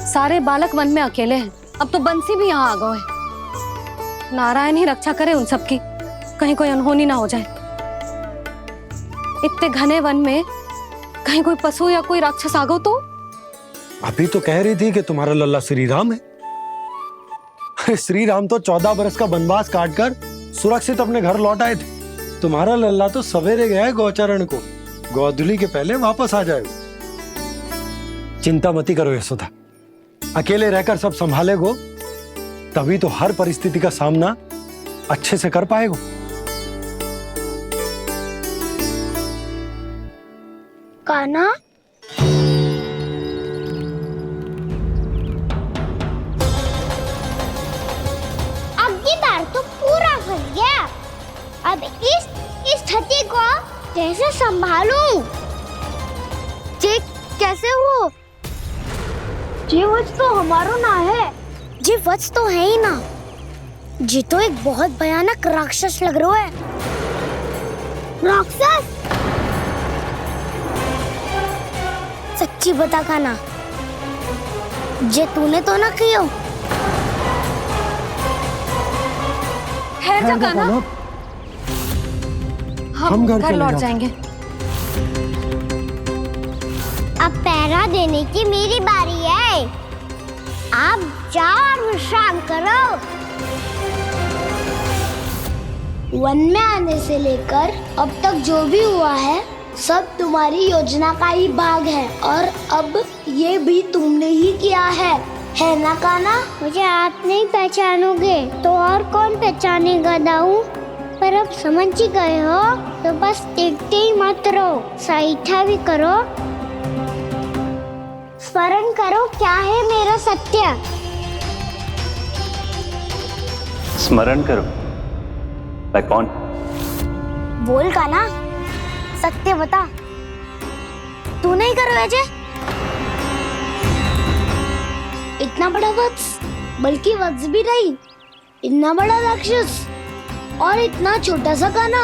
सारे बालक वन में अकेले हैं। अब तो बंसी भी यहाँ आ गए हैं। नारायण ही रक्षा करे उन सबकी, कहीं कोई अनहोनी ना हो जाए। इतने घने वन में कहीं कोई पशु या कोई राक्षस आ गो तो? अभी तो कह रही थी कि तुम्हारा लल्ला श्री राम है। अरे श्री राम तो 14 बरस का वनवास काटकर सुरक्षित अपने घर लौट आए थे। तुम्हारा लल्ला तो सवेरे गया है गौचरण को, गोधूली के पहले वापस आ जाएगा। चिंता मती करो यशोदा, अकेले रहकर सब संभालेगो तभी तो हर परिस्थिति का सामना अच्छे से कर पाएगो। कान्हा, अब की बार तो पूरा फंस गया। अब इस स्थिति को कैसे संभालूं? जी कैसे हो? जी वत्स तो हमारा ना है। जी वत्स तो है ही ना। जी तो एक बहुत भयानक राक्षस लग रहा है। राक्षस? सच्ची बता कान्हा, जे तूने तो ना किया? ठहर जा कान्हा, हम घर लौट जाएंगे। अब पहरा देने की मेरी बारी है। आप जाओ और विश्राम करो। वन में आने से लेकर अब तक जो भी हुआ है सब तुम्हारी योजना का ही भाग है, और अब ये भी तुमने ही किया है ना कान्हा? मुझे आप नहीं पहचानोगे तो और कौन पहचानेगा दाऊ? पर अब समझ ही गए हो तो बस देखते ही मत रहो, सहीठा भी करो। स्मरण करो क्या है मेरा सत्य। स्मरण करो? मैं कौन? बोल कान्हा, सत्य बता। तू नहीं करो अजय? इतना बड़ा वत्स, बल्कि वत्स भी नहीं, इतना बड़ा राक्षस और इतना छोटा सा कान्हा।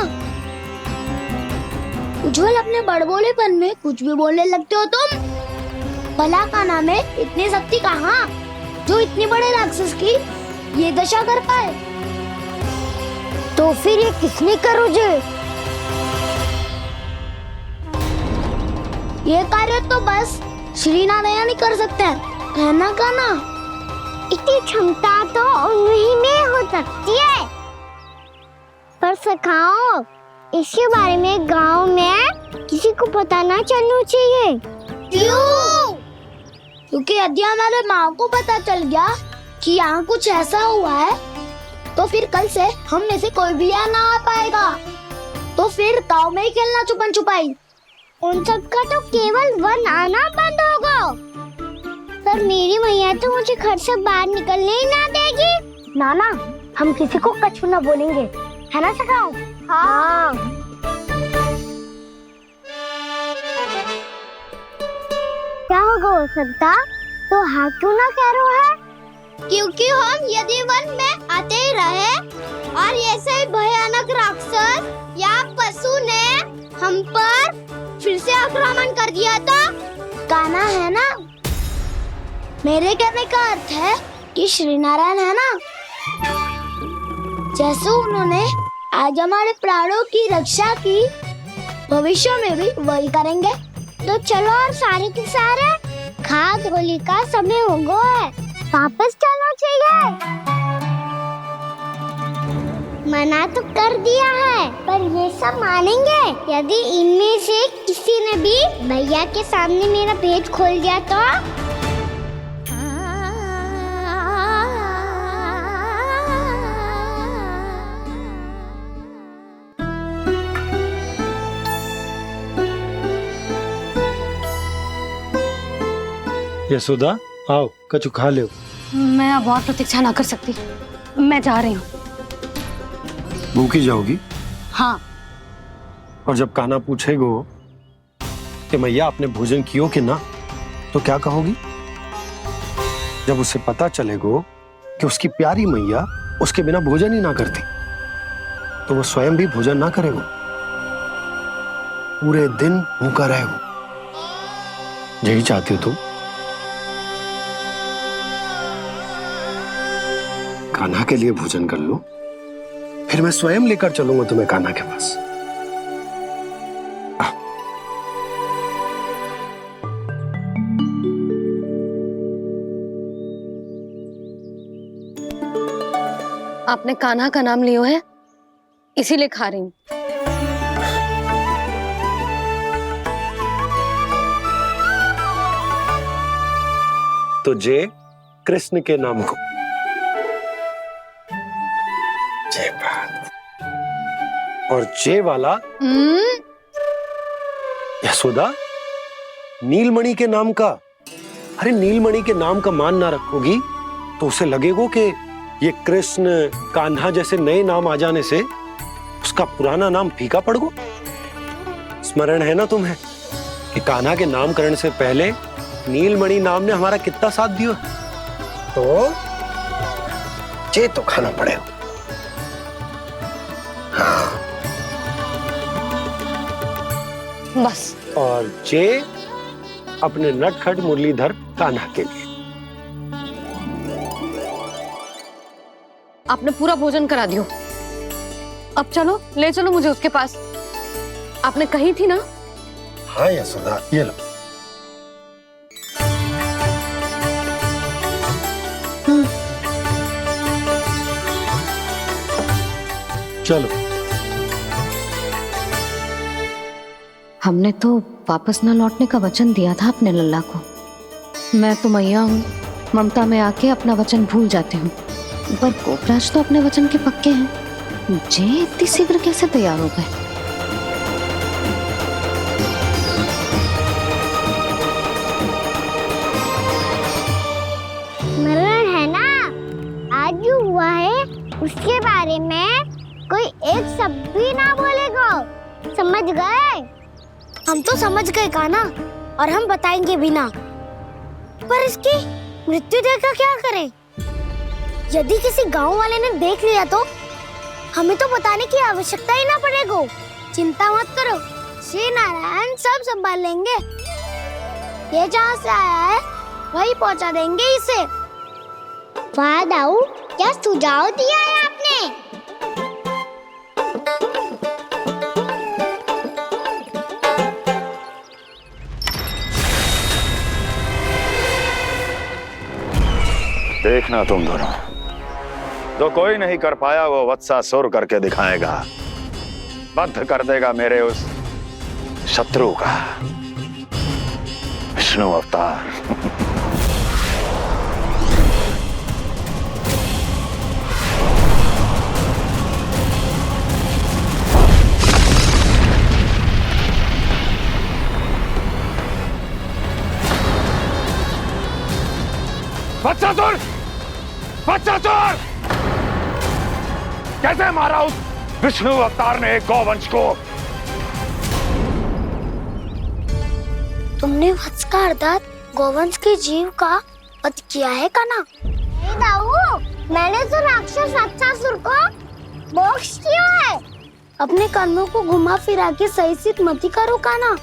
उज्जवल अपने बड़बोलेपन में कुछ भी बोलने लगते हो तुम। भला कान्हा में इतनी शक्ति कहाँ जो इतनी बड़े राक्षस की ये दशा कर पाए? तो फिर ये किसने करो जे? ये कार्य तो बस श्री नारायण ही कर सकते हैं, है ना कान्हा? इतनी क्षमता तो उन्हीं में हो सकती है, पर सखाओ इसके बारे में गांव में किसी को पता ना चलना चाहिए। क्यों? क्योंकि यदि हमारे माँ को पता चल गया कि यहाँ कुछ ऐसा हुआ है तो फिर कल से हम में से कोई भी यहाँ ना आ पाएगा। तो फिर गांव में ही खेलना छुपन छुपाई। उन सब का तो केवल वन आना बंद होगा। पर मेरी मैया तो मुझे घर से बाहर निकलने ही ना देगी। नाना, हम किसी को कछु ना बोलेंगे, है ना सखाओ? हाँ। क्या होगा हो सकता? तो हाँ क्यों ना कह रहा है? क्योंकि हम यदि वन में आते ही रहे और ऐसे ही भयानक राक्षस या पशु ने हम पर फिर से आक्रमण कर दिया तो? कान्हा है ना, मेरे कहने का अर्थ है कि श्री नारायण है ना, जैसे उन्होंने आज हमारे प्राणों की रक्षा की, भविष्य में भी वही करेंगे। तो चलो और सारे के सारे खाद होली का समय हो गया है, वापस चलना चाहिए। मना तो कर दिया है, पर ये सब मानेंगे यदि इनमें से किसी ने भी भैया के सामने मेरा पेट खोल दिया तो? यशोदा आओ, कछु खा लो। मैं अब और प्रतीक्षा ना कर सकती, मैं जा रही हूँ। भूखी जाओगी? हाँ। और जब कान्हा पूछेगो कि मैया आपने भोजन कियो कि ना, तो क्या कहोगी? जब उसे पता चलेगो कि उसकी प्यारी मैया उसके बिना भोजन ही ना करती, तो वो स्वयं भी भोजन ना करेगो, पूरे दिन भूखा रहेगो। यही चाहती हो तुम? कान्हा के लिए भोजन कर लो, फिर मैं स्वयं लेकर चलूंगा तुम्हें कान्हा के पास। आपने कान्हा का नाम लियो है, इसीलिए खा रही हूँ। तो जय कृष्ण के नाम को। जय बात। और जय वाला यशोदा नीलमणि के नाम का। अरे नीलमणि के नाम का मान ना रखोगी तो उसे लगेगा कि ये कृष्ण कान्हा जैसे नए नाम आ जाने से उसका पुराना नाम फीका पड़ गो। स्मरण है ना तुम्हें कि कान्हा के नामकरण से पहले नीलमणि नाम ने हमारा कितना साथ दिया। तो जे तो खाना पड़ेगा। हाँ। बस। और जे अपने नटखट मुरलीधर कान्हा के लिए। आपने पूरा भोजन करा दियो, अब चलो, ले चलो मुझे उसके पास। आपने कही थी ना। हाँ यशोदा, ये लो। चलो। हमने तो वापस न लौटने का वचन दिया था अपने लल्ला को। मैं तो मैया हूँ, ममता में आके अपना वचन भूल जाती हूँ, पर गोपराज तो अपने वचन के पक्के हैं। जे इतनी शीघ्र कैसे तैयार हो गए? स्मरण है ना, आज जो हुआ है उसके बारे में कोई एक शब्द भी ना बोलेगा। समझ गए? हम तो समझ गए कान्हा, और हम बताएंगे भी ना। पर इसकी मृत्यु देखकर क्या करें? यदि किसी गांव वाले ने देख लिया तो हमें तो बताने की आवश्यकता ही ना पड़ेगा। चिंता मत करो, श्री नारायण सब संभाल लेंगे। ये जहाँ से आया है वही पहुँचा देंगे इसे। वाह दाऊ, क्या सुझाव दिया है आपने। देखना तुम दोनों, जो कोई नहीं कर पाया वो वत्सासुर करके दिखाएगा। बद्ध कर देगा मेरे उस शत्रु का विष्णु अवतार। वत्सासुर! वत्सासुर! कैसे मारा उस विष्णु अवतार ने एक गौवंश को? तुमने वत्स का अर्थात गौवंश के जीव का वध किया है कान्हा। नहीं दाऊ, मैंने तो राक्षस वत्सासुर को मोक्ष किया है। अपने कर्मों को घुमा फिरा के सही सिद्ध मत करो कान्हा।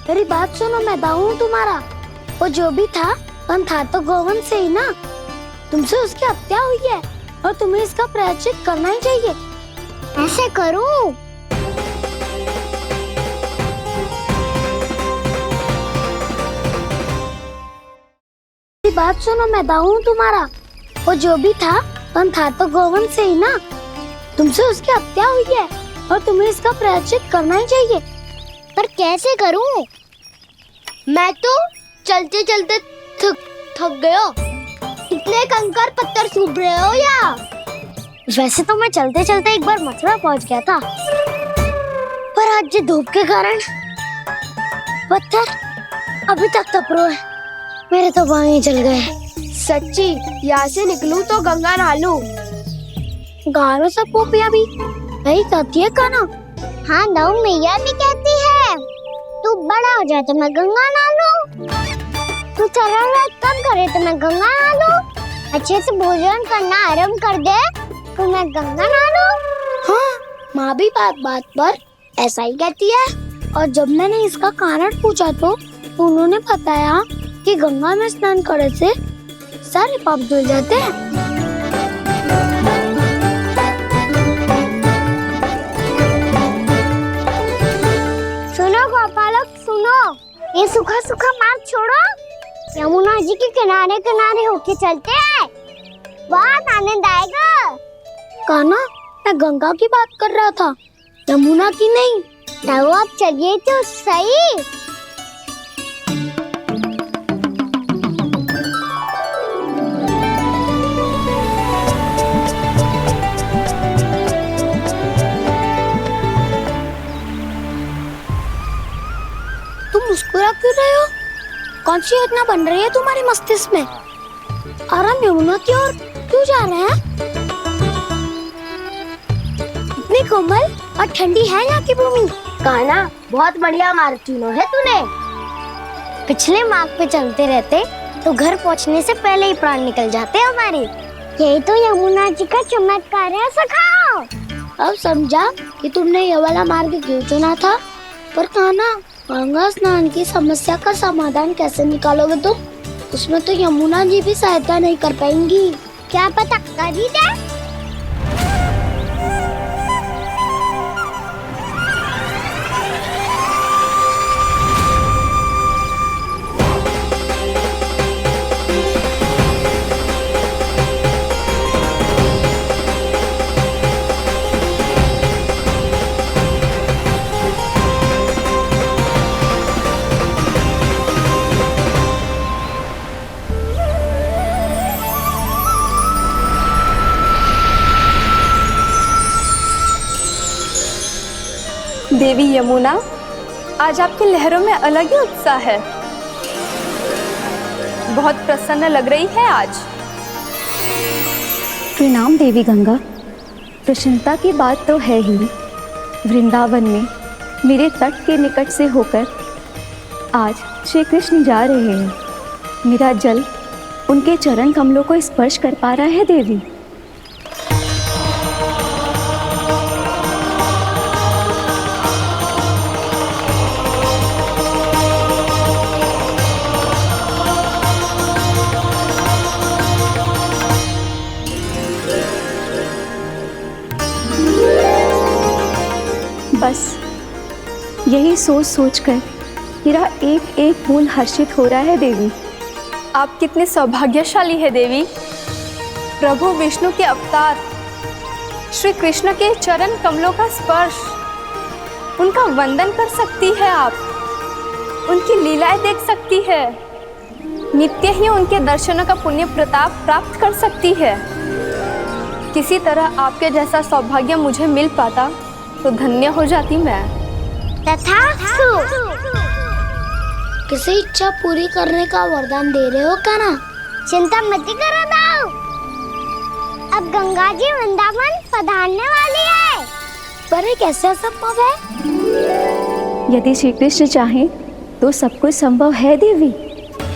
मेरी बात सुनो, मैं दाऊ हूँ तुम्हारा। वो जो भी था पर था तो गोवंश से ही ना। तुमसे उसकी हत्या हुई है और तुम्हें इसका प्रायश्चित करना ही चाहिए। ऐसे करूं? बात सुनो, मैं दाऊ हूँ तुम्हारा। वो जो भी था पर था तो गोवंश से ही ना। तुमसे उसकी हत्या हुई है और तुम्हें इसका प्रायश्चित करना ही चाहिए। पर कैसे करूं? मैं तो चलते चलते थक गया। इतने कंकर पत्थर सूख रहे हो या? वैसे तो मैं चलते चलते एक बार मथुरा पहुंच गया था, पर आज ये धूप के कारण पत्थर अभी तक तप रहे हैं। मेरे तो बाएं जल गए। सच्ची, यहाँ से निकलूं तो गंगा नहा लूं। गारो सब पोपिया भी यही कहती है कान्हा। हाँ दाऊ, मैया भी कहती है तू बड़ा हो जाए तो मैं गंगा नहा लूं, तू चरण व्रत कम करे तो मैं गंगा नहा लूं, अच्छे से भोजन करना आरंभ कर दे तो मैं गंगा नहा लूं। हाँ, माँ भी बात बात पर ऐसा ही कहती है। और जब मैंने इसका कारण पूछा तो उन्होंने बताया कि गंगा में स्नान करने से सारे पाप धुल जाते हैं। ये सूखा सूखा मार्ग छोड़ो, यमुना जी के किनारे किनारे होके चलते हैं, बहुत आनंद आएगा। कान्हा, मैं गंगा की बात कर रहा था, यमुना की नहीं। तो आप चलिए तो सही। तुम मुस्कुरा क्यों रहे हो? कौन सी योजना बन रही है तुम्हारे मस्तिष्क में? और हम यमुना की ओर क्यों जा रहे हैं? इतनी कोमल और ठंडी है यहाँ की भूमि। कान्हा, बहुत बढ़िया मार्ग चुना है तूने। पिछले मार्ग पे चलते रहते तो घर पहुँचने से पहले ही प्राण निकल जाते हमारे। यही तो यमुना जी का चमत्कार है सखाओ। अब समझा कि तुमने ये वाला मार्ग क्यों चुना था। पर कान्हा, गंगा स्नान की समस्या का समाधान कैसे निकालोगे तुम? उसमें तो यमुना जी भी सहायता नहीं कर पाएंगी। क्या पता कर ही दे। देवी यमुना, आज आपकी लहरों में अलग ही उत्साह है। बहुत प्रसन्न लग रही है आज। प्रणाम देवी गंगा। प्रसन्नता की बात तो है ही। वृंदावन में मेरे तट के निकट से होकर आज श्री कृष्ण जा रहे हैं। मेरा जल उनके चरण कमलों को स्पर्श कर पा रहा है देवी। बस यही सोच सोचकर मेरा एक एक फूल हर्षित हो रहा है देवी। आप कितने सौभाग्यशाली है देवी। प्रभु विष्णु के अवतार श्री कृष्ण के चरण कमलों का स्पर्श, उनका वंदन कर सकती है आप, उनकी लीलाएं देख सकती है, नित्य ही उनके दर्शनों का पुण्य प्रताप प्राप्त कर सकती है। किसी तरह आपके जैसा सौभाग्य मुझे मिल पाता तो धन्य हो जाती मैं। तथास्तु। किसी इच्छा पूरी करने का वरदान दे रहे हो कान्हा? चिंता मत करो दाऊ। अब गंगा जी वृंदावन पधारने वाली है। पर ये कैसे संभव है? यदि श्री कृष्ण चाहें तो सब कुछ संभव है देवी।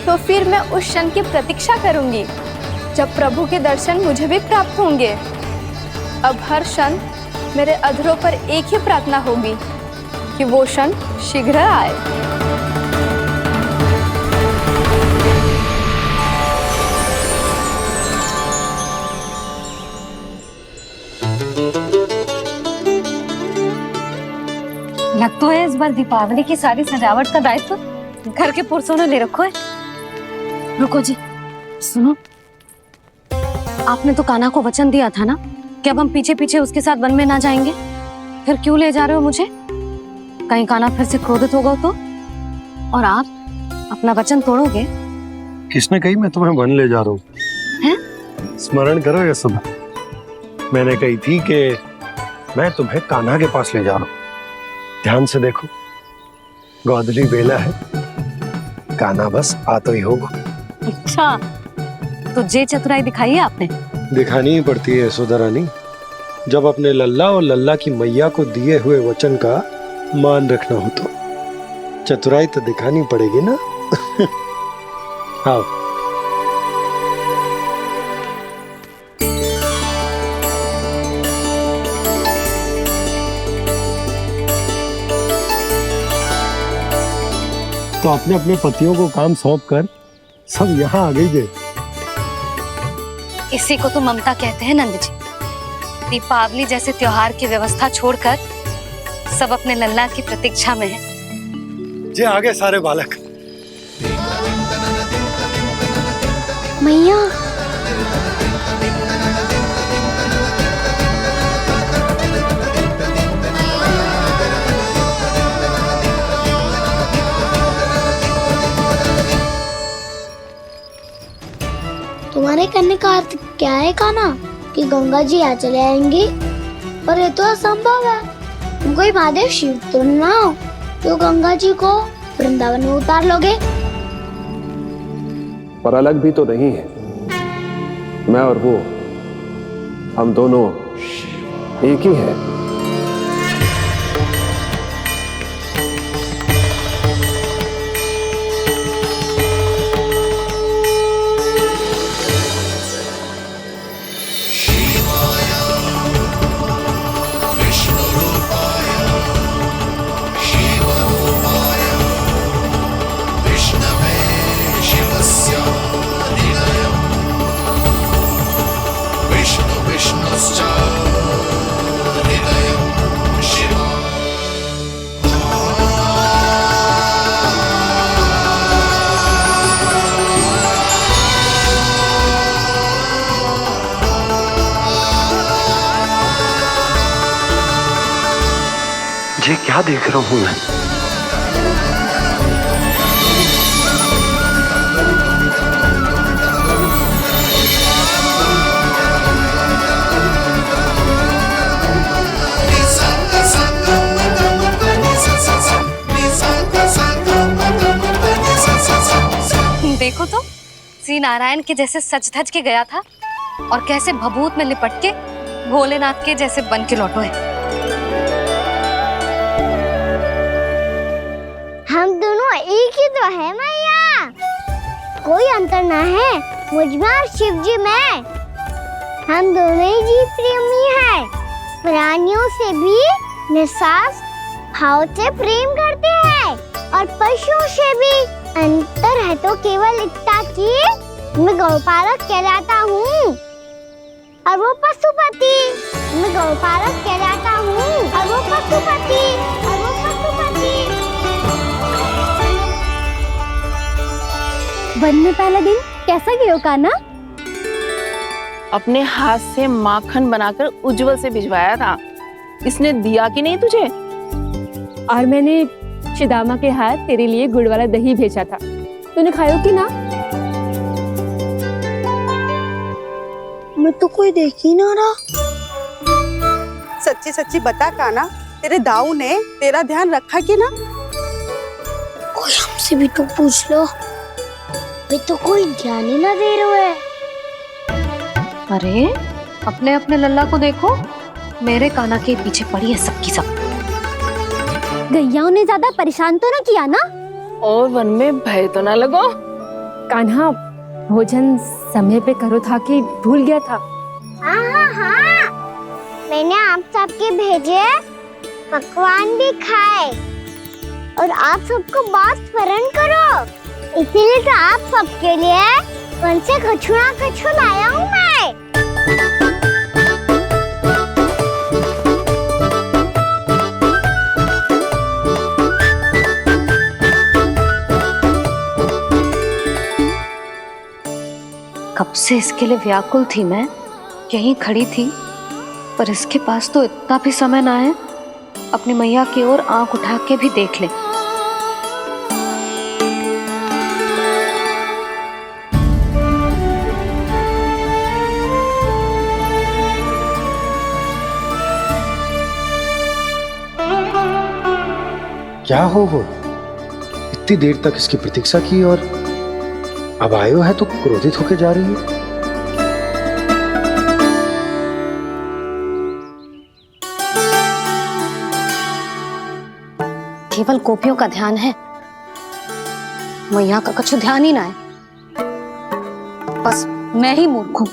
तो फिर मैं उस क्षण की प्रतीक्षा करूंगी जब प्रभु के दर्शन मुझे भी प्राप्त होंगे। अब हर क्षण मेरे अधरों पर एक ही प्रार्थना होगी कि वो क्षण शीघ्र आए। लग तो है इस बार दीपावली की सारी सजावट का दायित्व घर के पुरुषों ने ले रखो है। रुको जी, सुनो, आपने तो कान्हा को वचन दिया था ना कि अब हम पीछे पीछे उसके साथ वन में ना जाएंगे। फिर क्यों ले जा रहे हो मुझे? कहीं कान्हा फिर से क्रोधित होगा तो? और आप अपना वचन तोड़ोगे? किसने कही मैं तुम्हें वन ले जा रहा हूँ? स्मरण करो ये सुबह मैंने कही थी कि मैं तुम्हें कान्हा के पास ले जा रहा हूँ। ध्यान से देखो, गोधली बेला है, कान्हा बस आ तो ही होगा। अच्छा, तो जे चतुराई दिखाई है आपने? दिखानी ही पड़ती है यशोदा रानी, जब अपने लल्ला और लल्ला की मैया को दिए हुए वचन का मान रखना हो तो चतुराई तो दिखानी पड़ेगी ना। आओ। तो अपने अपने पतियों को काम सौंप कर सब यहाँ आ गई थे। इसी को तो ममता कहते हैं नंद जी। दीपावली जैसे त्योहार की व्यवस्था छोड़कर सब अपने लल्ला की प्रतीक्षा में हैं। जे आगे सारे बालक मैया तुम्हारे कहने का अर्थ क्या है कान्हा कि गंगा जी यहाँ चले आएंगे? पर ये तो असंभव है। तुम कोई महादेव शिव तो ना हो तो गंगा जी को वृंदावन में उतार लोगे। पर अलग भी तो नहीं है। मैं और वो, हम दोनों एक ही हैं। ये क्या देख रहा हूं मैं? देखो तो श्री नारायण के जैसे सज धज के गया था और कैसे भभूत में लिपट के भोलेनाथ के जैसे बन के लौटो है। हम दोनों एक ही तो है मैया, कोई अंतर ना है मुझ में और शिव जी में। हम दोनों ही जीव प्रेमी हैं, प्राणियों से भी निस्वार्थ भाव से प्रेम करते हैं और पशुओं से भी। अंतर है तो केवल इतना कि मैं गौपालक कहलाता हूँ और वो पशुपति। मैं गौपालक कहलाता हूँ और वो पशुपति। वन में पहला दिन कैसा गया कान्हा? अपने हाथ से माखन बनाकर उज्जवल से भिजवाया था। इसने दिया कि नहीं तुझे? और मैंने शिदामा के हाथ तेरे लिए गुड़ वाला दही भेजा था, तूने खाया कि ना? मैं तो कोई देख ही ना रहा। सच्ची सच्ची बता कान्हा, तेरे दाऊ ने तेरा ध्यान रखा कि ना? कोई हमसे भी तो पूछ लो, वे तो कोई ध्यान ही ना दे रहे हैं। अरे अपने अपने लल्ला को देखो, मेरे कान्हा के पीछे पड़ी है सबकी सब। गैयाओं ने ज्यादा परेशान तो ना किया ना? और वन में भय तो ना लगो? कान्हा भोजन समय पे करो था कि भूल गया था? हाँ, मैंने आप सबके भेजे पकवान भी खाए और आप सबको बात स्मरण करो, इसीलिए तो आप सबके लिए वन से कछु लाया हूँ मैं। कब से इसके लिए व्याकुल थी मैं, यहीं खड़ी थी, पर इसके पास तो इतना भी समय ना है अपनी मैया की ओर आंख उठा के भी देख ले। क्या हो इतनी देर तक इसकी प्रतीक्षा की और अब आयो है तो क्रोधित होकर जा रही है। केवल गोपियों का ध्यान है, मैया का कछु ध्यान ही ना है। बस मैं ही मूर्ख हूं,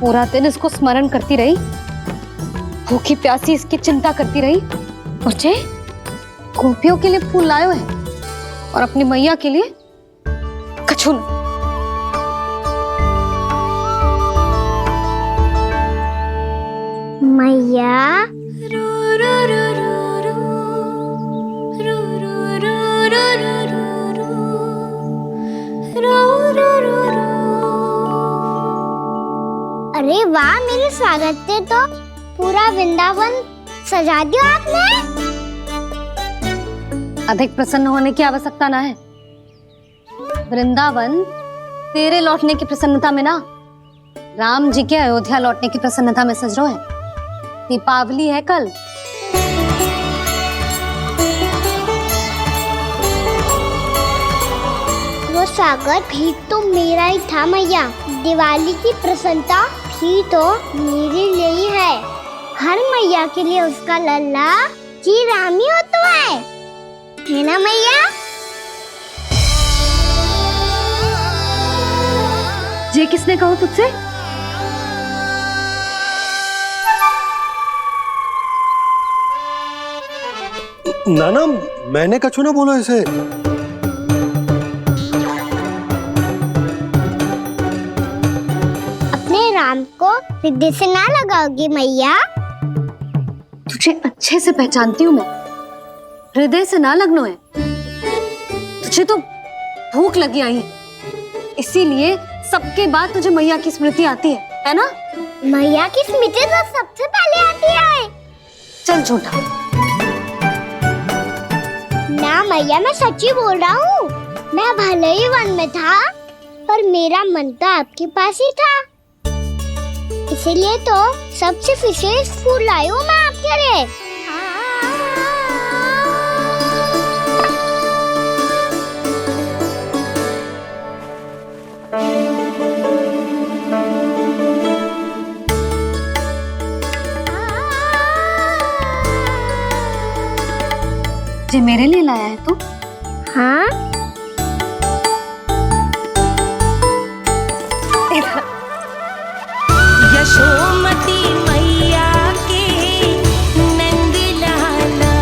पूरा दिन इसको स्मरण करती रही, भूखी प्यासी इसकी चिंता करती रही, और जे गोपियों के लिए फूल लायो है और अपनी मैया के लिए कछु न। मैया रो अरे वाह, मेरे स्वागत पे तो पूरा वृंदावन सजा दिया आपने। अधिक प्रसन्न होने की आवश्यकता ना है। वृंदावन तेरे लौटने की प्रसन्नता में ना, राम जी के अयोध्या लौटने की प्रसन्नता में सज रहे हैं। दीपावली है कल। वो स्वागत भी तो मेरा ही था मैया। दिवाली की प्रसन्नता भी तो मेरे लिए ही है। हर मैया के लिए उसका लल्ला श्री राम ही होता है ना मैया? ये किसने कहा तुझसे? नाना, मैंने कछु ना बोलो इसे। अपने राम को हृदय से ना लगाओगी मैया? तुझे अच्छे से पहचानती हूँ मैं, हृदय से ना लगनो है। तुझे तो भूख लगी आई है, इसीलिए सबके बाद तुझे मैया की स्मृति आती है ना? मैया की स्मृति तो सबसे पहले आती है। चल झूठा। ना मैया, मैं सच्ची बोल रहा हूँ। मैं भले ही वन में था, पर मेरा मन तो आपके पास ही था। इसीलिए तो सबसे विशेष फूल लाई हूँ मैं आपके लिए। ये मेरे लिए लाया है तू? हाँ। यशोमती मैया के नंद लाला,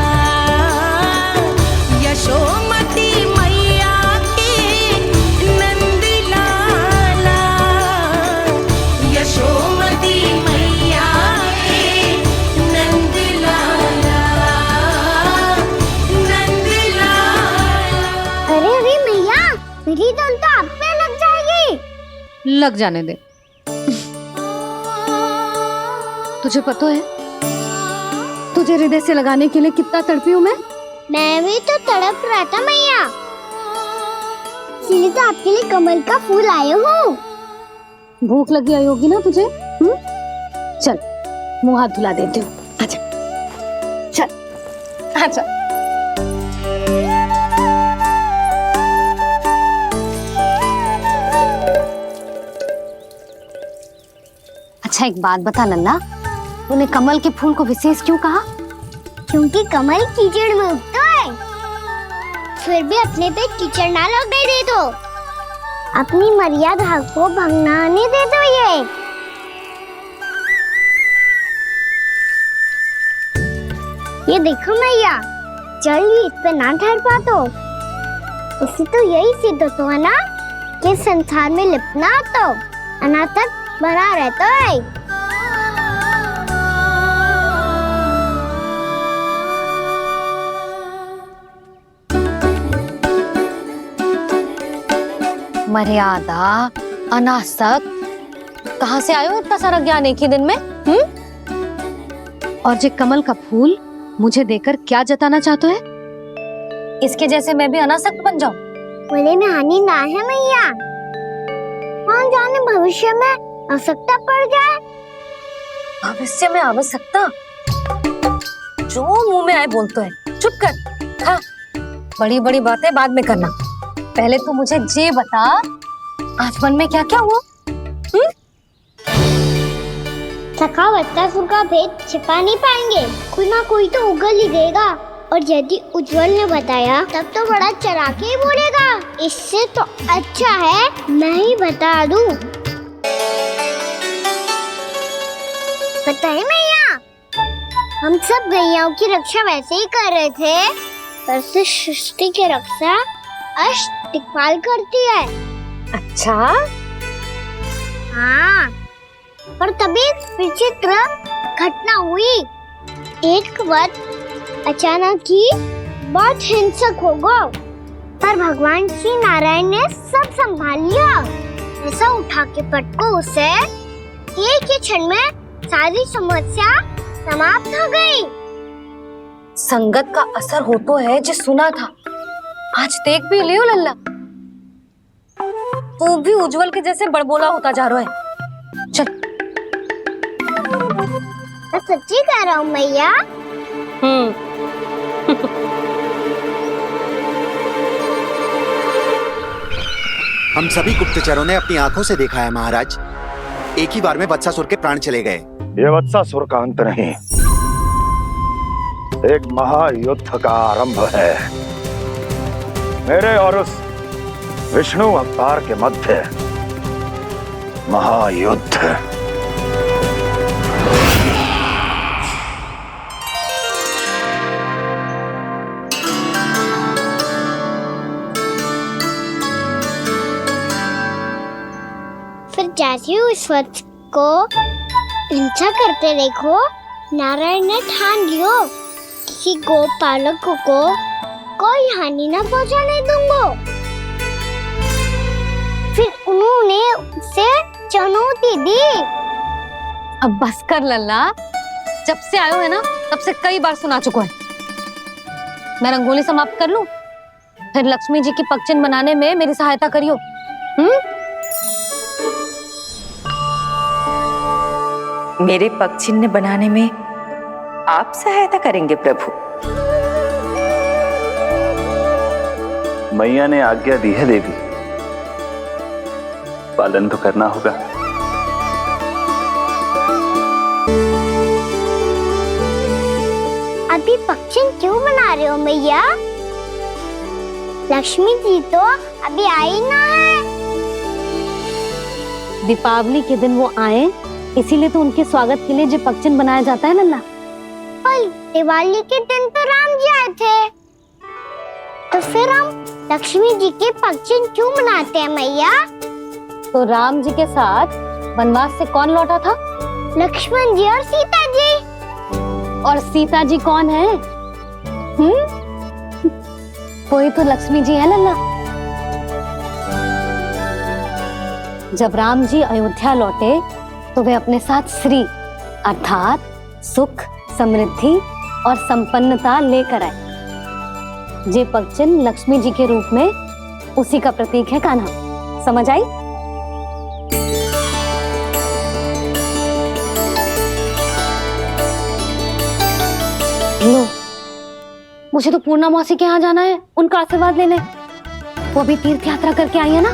यशोमती मैया के नंद लाला, यशोमती मैया के नंद लाला, नंद लाला। अरे अरे मैया, मेरी धुन तो आप पे लग जाएगी। लग जाने दे। तुझे पता है तुझे हृदय से लगाने के लिए कितना तड़पी हूँ मैं? मैं भी तो तड़प रहा था मैया, इसलिए तो आपके लिए कमल का फूल आया हूँ। भूख लगी आई होगी ना तुझे? चल मुंह हाथ धुला देती हूँ। आजा, चल आजा। अच्छा एक बात बता लल्ला, तूने कमल के फूल को विशेष क्यों कहा? क्योंकि कमल कीचड़ में उगता है, फिर भी अपने पे कीचड़ ना लगने दे दो। अपनी मर्यादा को भंगना नहीं दे दो। ये देखो मैया, जल भी इस पे ना ठहर पा तो इससे तो यही सिद्ध होता है ना कि संसार में लिपना तो अनाथ तक बना रहता है। मर्यादा, अनासक्त, कहाँ से आयो इतना सारा ज्ञान एक ही दिन में? और ये कमल का फूल मुझे देकर क्या जताना चाहते है? इसके जैसे मैं भी अनासक्त बन जाऊं? बोले में हानि ना है मैया, कौन जाने भविष्य में आवश्यकता पड़ जाए। भविष्य में आवश्यकता? जो मुंह में आए बोलते हैं, चुप कर। हाँ, बड़ी बड़ी बातें बाद में करना, पहले तो मुझे ये बता आज मन में क्या क्या हुआ? सखा बत्तासुर का भेद छिपा नहीं पाएंगे, कोई ना कोई तो उगल ही देगा। और यदि उज्जवल ने बताया तब तो बड़ा चढ़ा के ही बोलेगा। इससे तो अच्छा है मैं ही बता दूं। पता है मैया, हम सब गैयाओं की रक्षा वैसे ही कर रहे थे, पर से सृष्टि की रक्षा अष्ट दिक्पाल करती है। अच्छा? हाँ, पर तभी विचित्र घटना हुई। एक वक्त अचानक ही बहुत हिंसक हो गया, पर भगवान श्री नारायण ने सब संभाल लिया। ऐसा उठा के पटको उसे एक ही क्षण में सारी समस्या समाप्त हो गई। संगत का असर हो तो है जो सुना था। आज देख भी लियो लल्ला, तू भी उज्जवल के जैसे बड़बोला होता जा रहा है। चल। मैं सच्ची कह रहा हूँ मैया। हम सभी गुप्तचरों ने अपनी आंखों से देखा है महाराज, एक ही बार में वत्सासुर के प्राण चले गए। ये वत्सासुर का अंत नहीं, एक महायुद्ध का आरंभ है। मेरे और उस विष्णु अवतार के मध्य महायुद्ध। फिर जैसे ही उस वत्स को हिंसा करते देखो, नारायण ने ठान लियो किसी गोपालक को कोई हानि न पहुंचाने दूंगा। फिर उन्होंने उसे चुनौती दी। अब बस कर लल्ला, जब से आयो है ना तब से कई बार सुना चुका है। मैं रंगोली समाप्त कर लूं, फिर लक्ष्मी जी की पगचिन बनाने में मेरी सहायता करियो। मेरे पगचिन्ह बनाने में आप सहायता करेंगे प्रभु? मैया ने आज्ञा दी है देवी, पालन तो करना होगा। अभी पगचिन क्यों बना रहे हो मैया? लक्ष्मी जी तो अभी आई ना है। दीपावली के दिन वो आए, इसीलिए तो उनके स्वागत के लिए जो पगचिन बनाया जाता है लल्ला। पर दिवाली के दिन तो राम जी आए थे, तो फिर हम लक्ष्मी जी के पगचिन क्यों बनाते हैं मैया? तो राम जी के साथ वनवास से कौन लौटा था? लक्ष्मण जी और सीता जी। और सीता जी कौन है? कोई तो लक्ष्मी जी है लल्ला। जब राम जी अयोध्या लौटे तो वे अपने साथ श्री अर्थात सुख, समृद्धि और संपन्नता लेकर आए। जे पगचिन लक्ष्मी जी के रूप में उसी का प्रतीक है कान्हा। समझ आई? लो, मुझे तो पूर्णा मौसी के यहाँ जाना है, उनका आशीर्वाद लेने। वो भी तीर्थ यात्रा करके आई है ना।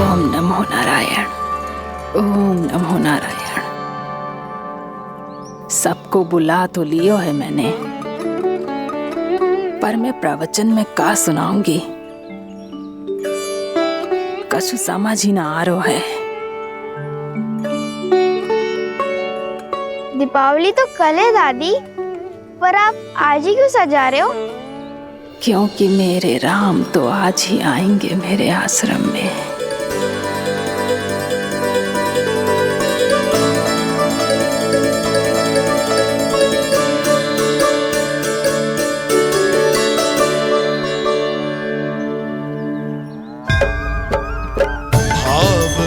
ओम नमो नारायण, ओम नमो नारायण। सबको बुला तो लियो है मैंने, पर मैं प्रवचन में का सुनाऊंगी, कछु समझ ही ना आ रहा है। दीपावली तो कल है दादी, पर आप आज ही क्यों सजा रहे हो? क्योंकि मेरे राम तो आज ही आएंगे मेरे आश्रम में।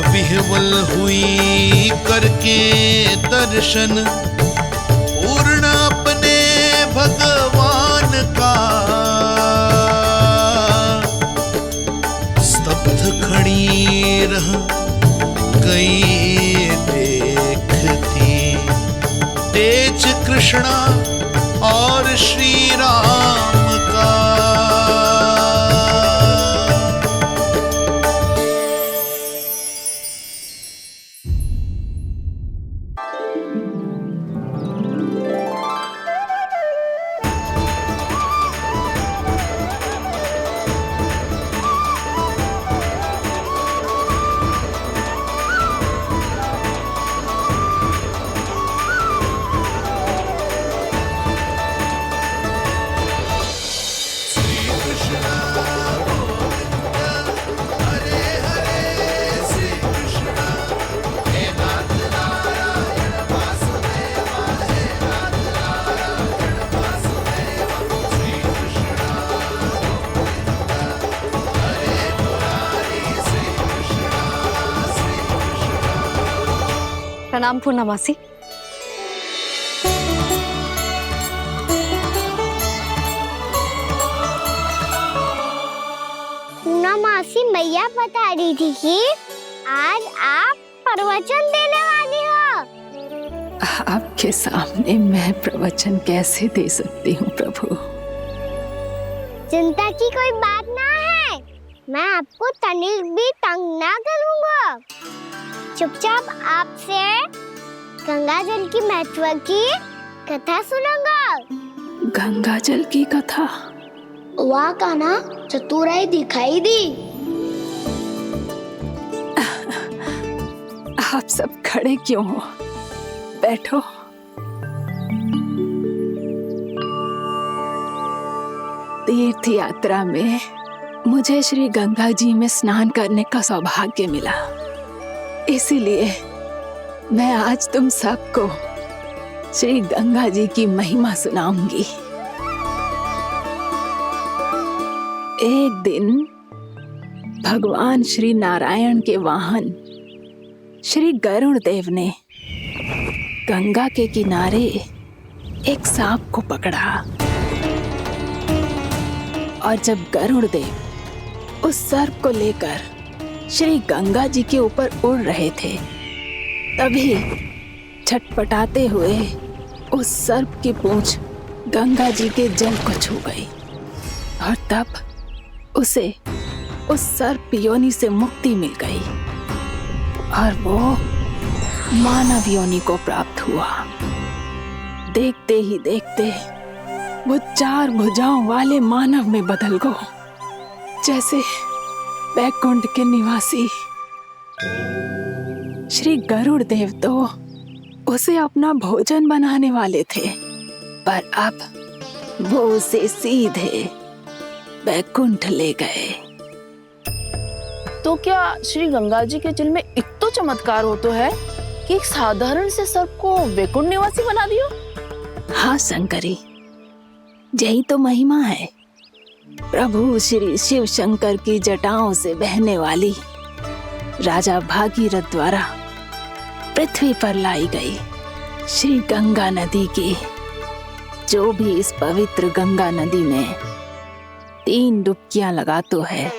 विह्वल हुई करके दर्शन, पूर्ण अपने भगवान का, स्तब्ध खड़ी रह गई देखती तेज कृष्णा और श्री राम का। प्रणाम पूर्णा मासी। पूर्णा मासी, मैया बता रही थी कि आज आप प्रवचन देने वाली हो। आपके सामने मैं प्रवचन कैसे दे सकती हूँ प्रभु? चिंता की कोई बात ना है, मैं आपको तनिक भी तंग ना करूँगा। चुपचाप आपसे गंगा जल की महत्व की कथा सुनूंगा। गंगा जल की कथा? वाह कान्हा, चतुराई दिखाई दी। आप सब खड़े क्यों हो? बैठो। तीर्थ यात्रा में मुझे श्री गंगा जी में स्नान करने का सौभाग्य मिला, इसीलिए मैं आज तुम सबको श्री गंगा जी की महिमा सुनाऊंगी। एक दिन भगवान श्री नारायण के वाहन श्री गरुड़ देव ने गंगा के किनारे एक सांप को पकड़ा, और जब गरुड़ देव उस सर्प को लेकर श्री गंगा जी के ऊपर उड़ रहे थे, तभी छटपटाते हुए उस सर्प की पूंछ गंगा जी के जल को छू गई, और तब उसे उस सर्प योनि से मुक्ति मिल गई और वो मानव योनि को प्राप्त हुआ। देखते ही देखते वो 4 भुजाओं वाले मानव में बदल गो, जैसे वैकुंठ के निवासी। श्री गरुड़ देव तो उसे अपना भोजन बनाने वाले थे, पर अब वो उसे सीधे वैकुंठ ले गए। तो क्या श्री गंगा जी के जल में इतना चमत्कार हो तो है कि एक साधारण से सर्प को वैकुंठ निवासी बना दियो? हाँ शंकरी, यही तो महिमा है। प्रभु श्री शिव शंकर की जटाओं से बहने वाली राजा भागीरथ द्वारा पृथ्वी पर लाई गई श्री गंगा नदी की, जो भी इस पवित्र गंगा नदी में 3 डुबकियां लगातो है,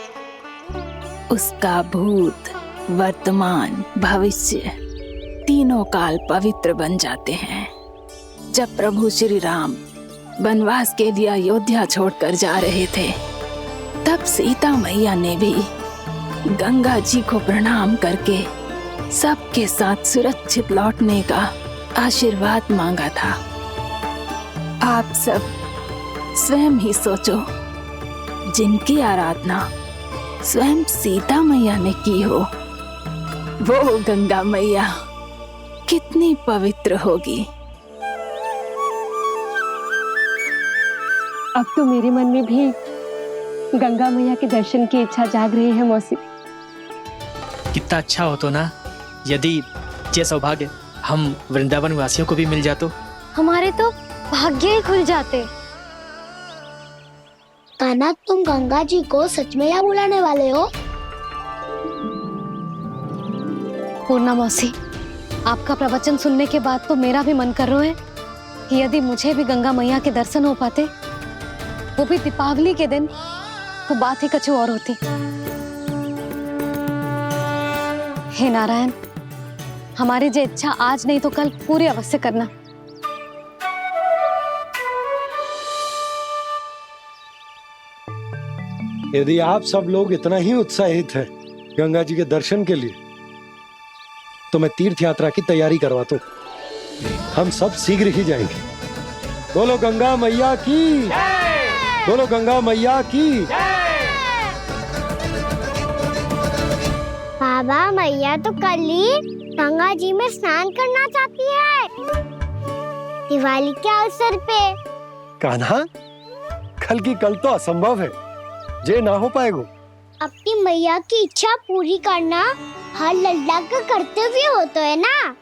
उसका भूत, वर्तमान, भविष्य तीनों काल पवित्र बन जाते हैं। जब प्रभु श्री राम वनवास के लिए अयोध्या छोड़कर जा रहे थे, तब सीता मैया ने भी गंगा जी को प्रणाम करके सबके साथ सुरक्षित लौटने का आशीर्वाद मांगा था। आप सब स्वयं ही सोचो, जिनकी आराधना स्वयं सीता मैया ने की हो, वो गंगा मैया कितनी पवित्र होगी। अब तो मेरे मन में भी गंगा मैया के दर्शन की इच्छा जाग रही है मौसी। कितना अच्छा हो तो ना यदि ये सौभाग्य हम वृंदावन वासियों को भी मिल जातो। हमारे तो भाग्य ही खुल जाते। कान्हा, तुम गंगा जी को सच में यहाँ बुलाने वाले हो? पूर्णा मौसी, आपका प्रवचन सुनने के बाद तो मेरा भी मन कर रहा है कि यदि मुझे भी गंगा मैया के दर्शन हो पाते, वो भी दीपावली के दिन, तो बात ही कुछ और होती। हे नारायण, हमारी जो इच्छा आज नहीं तो कल पूरी अवश्य करना। यदि आप सब लोग इतना ही उत्साहित हैं गंगा जी के दर्शन के लिए, तो मैं तीर्थ यात्रा की तैयारी करवाता हूँ। हम सब शीघ्र ही जाएंगे। बोलो गंगा मैया की, बोलो गंगा मैया की। बाबा, मैया तो कल ही गंगा जी में स्नान करना चाहती है, दिवाली के अवसर पे। कान्हा, कल की कल तो असंभव है, जे ना हो पाएगा। अपनी मैया की इच्छा पूरी करना हर लल्ला का कर्तव्य होता है ना।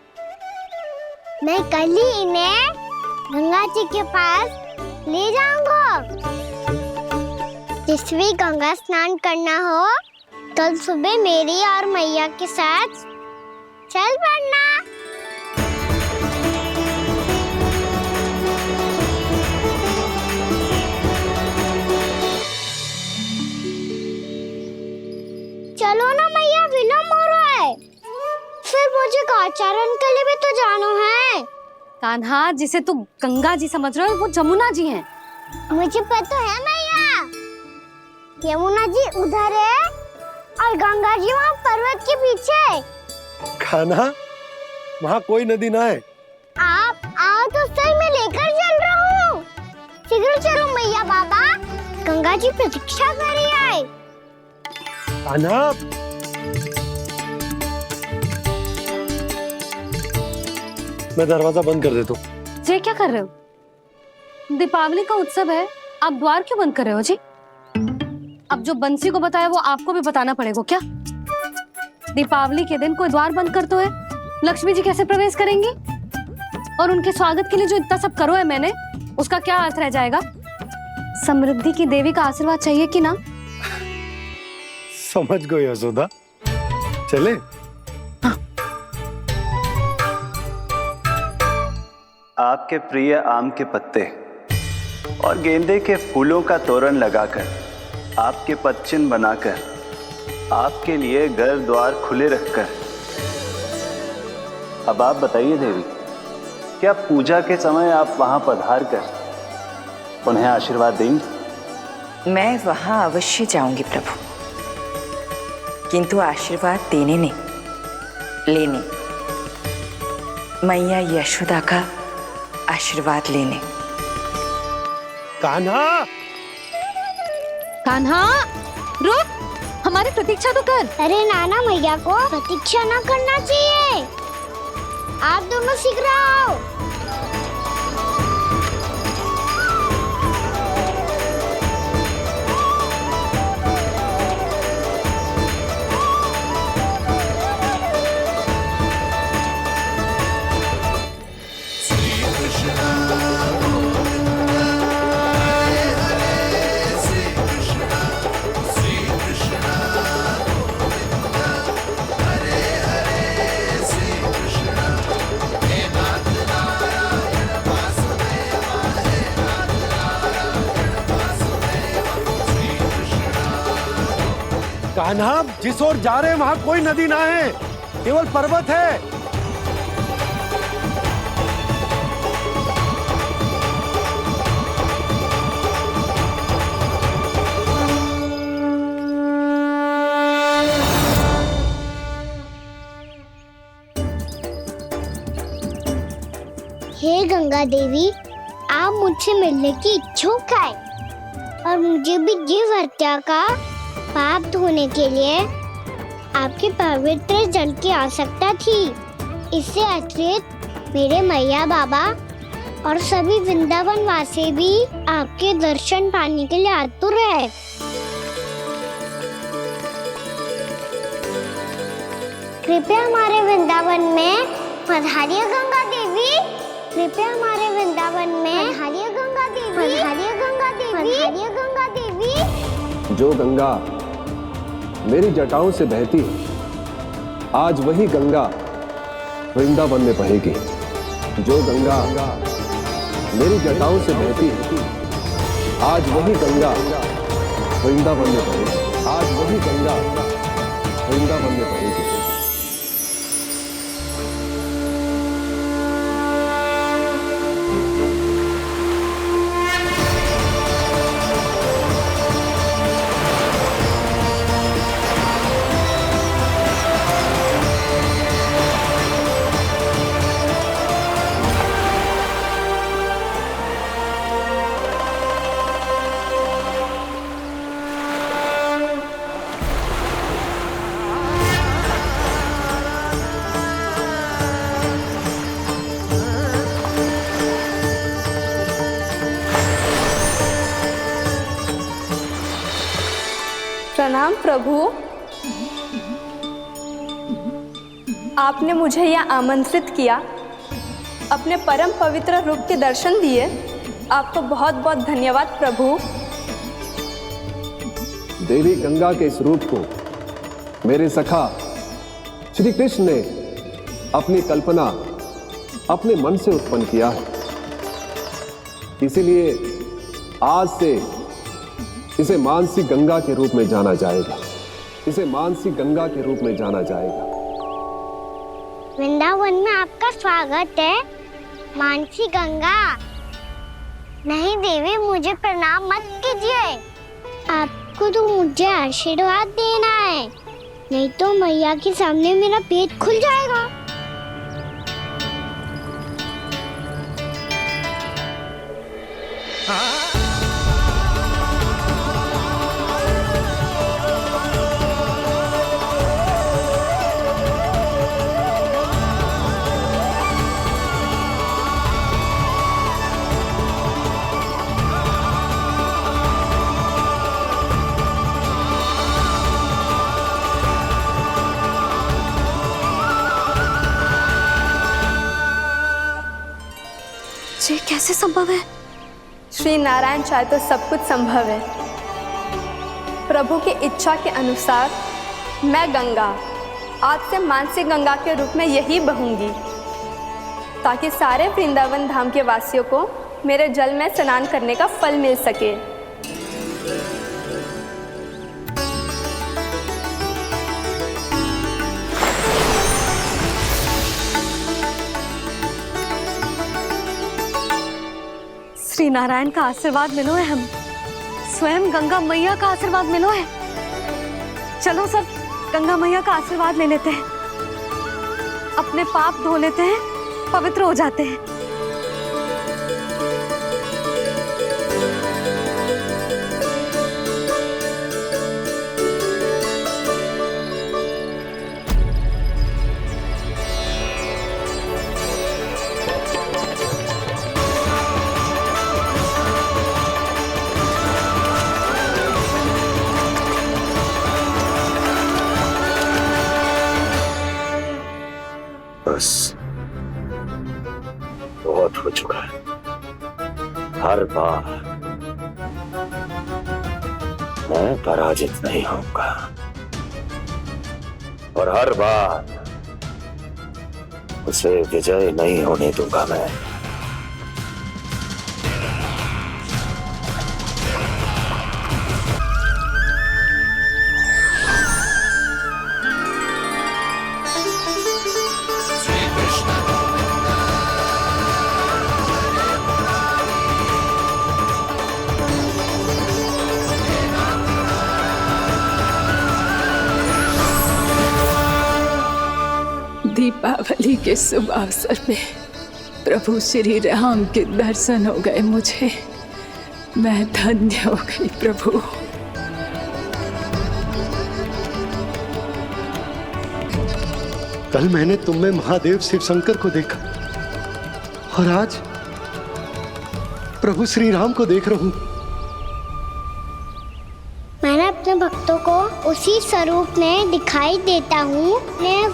मैं कल ही इन्हें गंगा जी के पास ले जाऊंगा। जिस भी गंगा स्नान करना हो, कल सुबह मेरी और मैया के साथ चल पड़ना। चलो ना मैया, विलम्ब हो रहा है। फिर मुझे काचारण के लिए भी तो जाना है। कान्हा, जिसे तू गंगा जी समझ रहे हो वो जमुना जी हैं। मुझे पता है मैया, यमुना जी उधर है और गंगा जी वहाँ पर्वत के पीछे। कान्हा, वहाँ कोई नदी ना है। आप आओ तो सही, मैं लेकर चल रहा हूँ। शीघ्र चलो मैया बाबा, गंगा जी प्रतीक्षा कर रही है। कान्हा, मैं दरवाजा बंद कर देता हूँ। जी क्या कर रहे हो? दीपावली का उत्सव है, आप द्वार क्यों बंद कर रहे हो जी? अब जो बंसी को बताया वो आपको भी बताना पड़ेगा क्या? दीपावली के दिन कोई द्वार बंद कर तो है, लक्ष्मी जी कैसे प्रवेश करेंगी? और उनके स्वागत के लिए जो इतना सब करो है मैंने, उसका क्या अर्थ रह जाएगा? समृद्धि की देवी का आशीर्वाद चाहिए कि ना? समझ गई यशोदा, चले। आपके प्रिय आम के पत्ते और गेंदे के फूलों का तोरण लगाकर, आपके पदचिन्ह बनाकर, आपके लिए घर द्वार खुले रखकर, अब आप बताइए देवी, क्या पूजा के समय आप वहां पधार कर उन्हें आशीर्वाद देंगी? मैं वहां अवश्य जाऊंगी प्रभु, किंतु आशीर्वाद देने नहीं, लेने, मैया यशोदा का आशीर्वाद लेने। कान्हा, कान्हा, रुक, हमारी प्रतीक्षा तो कर। अरे नाना, मैया को प्रतीक्षा ना करना चाहिए। आप दोनों शीघ्र आओ। कान्हा, जिस ओर जा रहे हैं वहां कोई नदी ना है, केवल पर्वत है। हे गंगा देवी, आप मुझसे मिलने की इच्छुक है और मुझे भी जीव हत्या का पाप धोने के लिए आपके पवित्र जल की आवश्यकता थी। इससे अतिरिक्त मेरे मैया बाबा और सभी वृंदावन वासी भी आपके दर्शन पाने के लिए आतुर है। कृपया हमारे वृंदावन में पधारिए गंगा देवी, कृपया हमारे वृंदावन में पधारिए गंगा देवी, पधारिए गंगा देवी, पधारिए गंगा देवी। जो गंगा मेरी जटाओं से बहती है, आज वही गंगा वृंदावन में बहेगी। जो गंगा मेरी जटाओं से बहती है, आज वही गंगा वृंदावन में बहेगी। आज वही गंगा वृंदावन में बहेगी। प्रणाम प्रभु, आपने मुझे यह आमंत्रित किया, अपने परम पवित्र रूप के दर्शन दिए, आपको बहुत बहुत धन्यवाद प्रभु। देवी गंगा के इस रूप को मेरे सखा श्री कृष्ण ने अपनी कल्पना अपने मन से उत्पन्न किया है, इसीलिए आज से इसे मानसी गंगा के रूप में जाना जाएगा। इसे मानसी गंगा के रूप में जाना जाएगा। वृंदावन में आपका स्वागत है मानसी गंगा। नहीं देवी, मुझे प्रणाम मत कीजिए। आपको तो मुझे आशीर्वाद देना है, नहीं तो मैया के सामने मेरा पेट खुल जाएगा। ये कैसे संभव है? श्री नारायण चाहे तो सब कुछ संभव है। प्रभु की इच्छा के अनुसार मैं गंगा आज से मानसी गंगा के रूप में यही बहूंगी, ताकि सारे वृंदावन धाम के वासियों को मेरे जल में स्नान करने का फल मिल सके। श्री नारायण का आशीर्वाद मिलो है, हम स्वयं गंगा मैया का आशीर्वाद मिलो है। चलो सब गंगा मैया का आशीर्वाद ले लेते हैं, अपने पाप धो लेते हैं, पवित्र हो जाते हैं। बस बहुत हो चुका है। हर बार मैं पराजित नहीं होऊंगा और हर बार उसे विजय नहीं होने दूंगा मैं। दीपावली के शुभ अवसर में प्रभु श्री राम के दर्शन हो गए मुझे। मैं धन्य हो गई प्रभु। कल मैंने तुम में महादेव शिव शंकर को देखा और आज प्रभु श्री राम को देख रहा हूं। मैंने अपने भक्तों को उसी स्वरूप में दिखाई देता हूँ,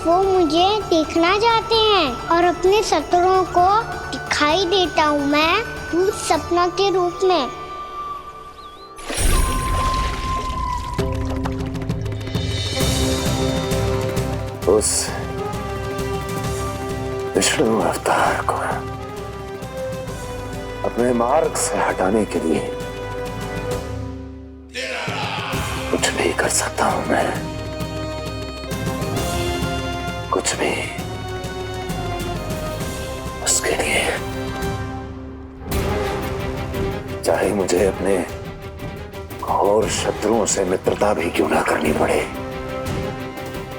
वो मुझे देखना चाहते हैं और अपने शत्रुओं को दिखाई देता हूँ मैं भूत सपना के रूप में। उस विष्णु अवतार को अपने मार्ग से हटाने के लिए कुछ भी कर सकता हूं मैं, कुछ भी उसके लिए, चाहे मुझे अपने घोर शत्रुओं से मित्रता भी क्यों ना करनी पड़े,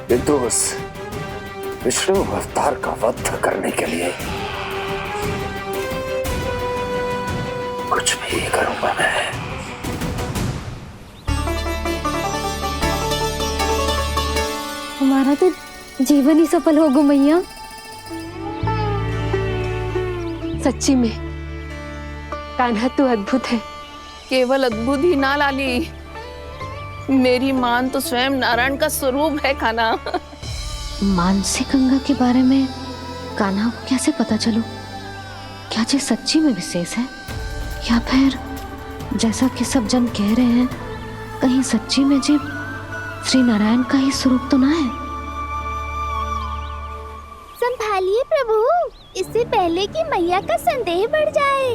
किंतु उस विष्णु अवतार का वध करने के लिए कुछ भी करूंगा मैं। हमारा तो जीवन ही सफल हो गो मैया। सच्ची में कान्हा तू अद्भुत है। केवल अद्भुत ही ना लाली, मेरी मान तो स्वयं नारायण का स्वरूप है कान्हा। मानसी गंगा के बारे में कान्हा को कैसे पता चलो? क्या ये सच्ची में विशेष है या फिर जैसा कि सब जन कह रहे हैं कहीं सच्ची में जी श्री नारायण का ही स्वरूप तो ना है? संभालिए प्रभु, इससे पहले कि मैया का संदेह बढ़ जाए।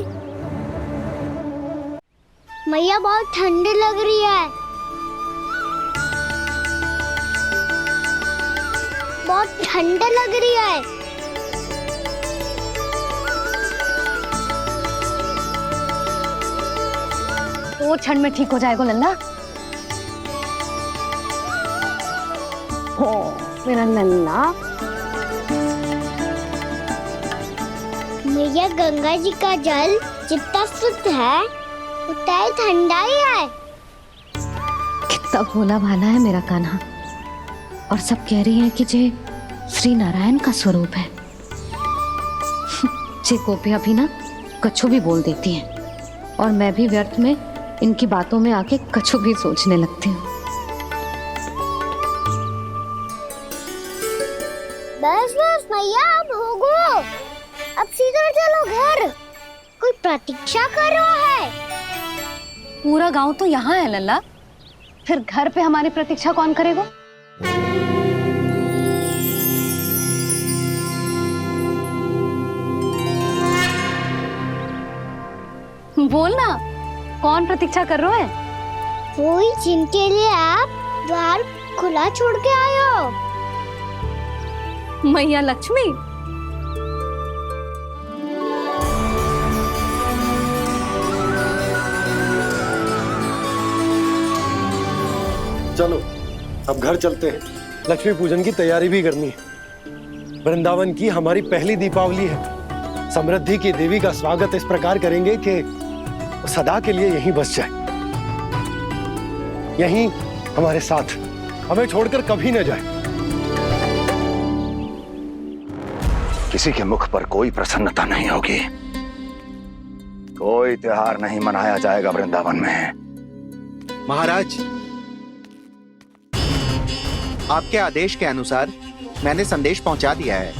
मैया बहुत ठंडी लग रही है। बहुत ठंड लग रही है। तो ठंड में ठीक हो जाएगा लल्ला। हो मेरा लल्ला। मैया गंगा जी का जल जितना शुद्ध है उतना ही ठंडा ही है। कितना भोला भाला है मेरा कान्हा। और सब कह रही हैं कि जे श्री नारायण का स्वरूप है। जे गोपियां भी ना कछु भी बोल देती हैं और मैं भी व्यर्थ में इनकी बातों में आके कछु भी सोचने लगती हूँ। बस बस मैया अब होगो, अब सीधा चलो घर। कोई प्रतीक्षा कर रहा है। पूरा गांव तो यहाँ है लल्ला, फिर घर पे हमारी प्रतीक्षा कौन करेगा? बोल ना, कौन प्रतीक्षा कर रहे हैं? वही जिनके लिए आप द्वार खुला छोड़ के आए हो। मैया लक्ष्मी। चलो अब घर चलते हैं, लक्ष्मी पूजन की तैयारी भी करनी है। वृंदावन की हमारी पहली दीपावली है। समृद्धि की देवी का स्वागत इस प्रकार करेंगे कि सदा के लिए यहीं बस जाए, यहीं हमारे साथ, हमें छोड़कर कभी न जाए। किसी के मुख पर कोई प्रसन्नता नहीं होगी, कोई त्योहार नहीं मनाया जाएगा वृंदावन में। महाराज, आपके आदेश के अनुसार मैंने संदेश पहुंचा दिया है।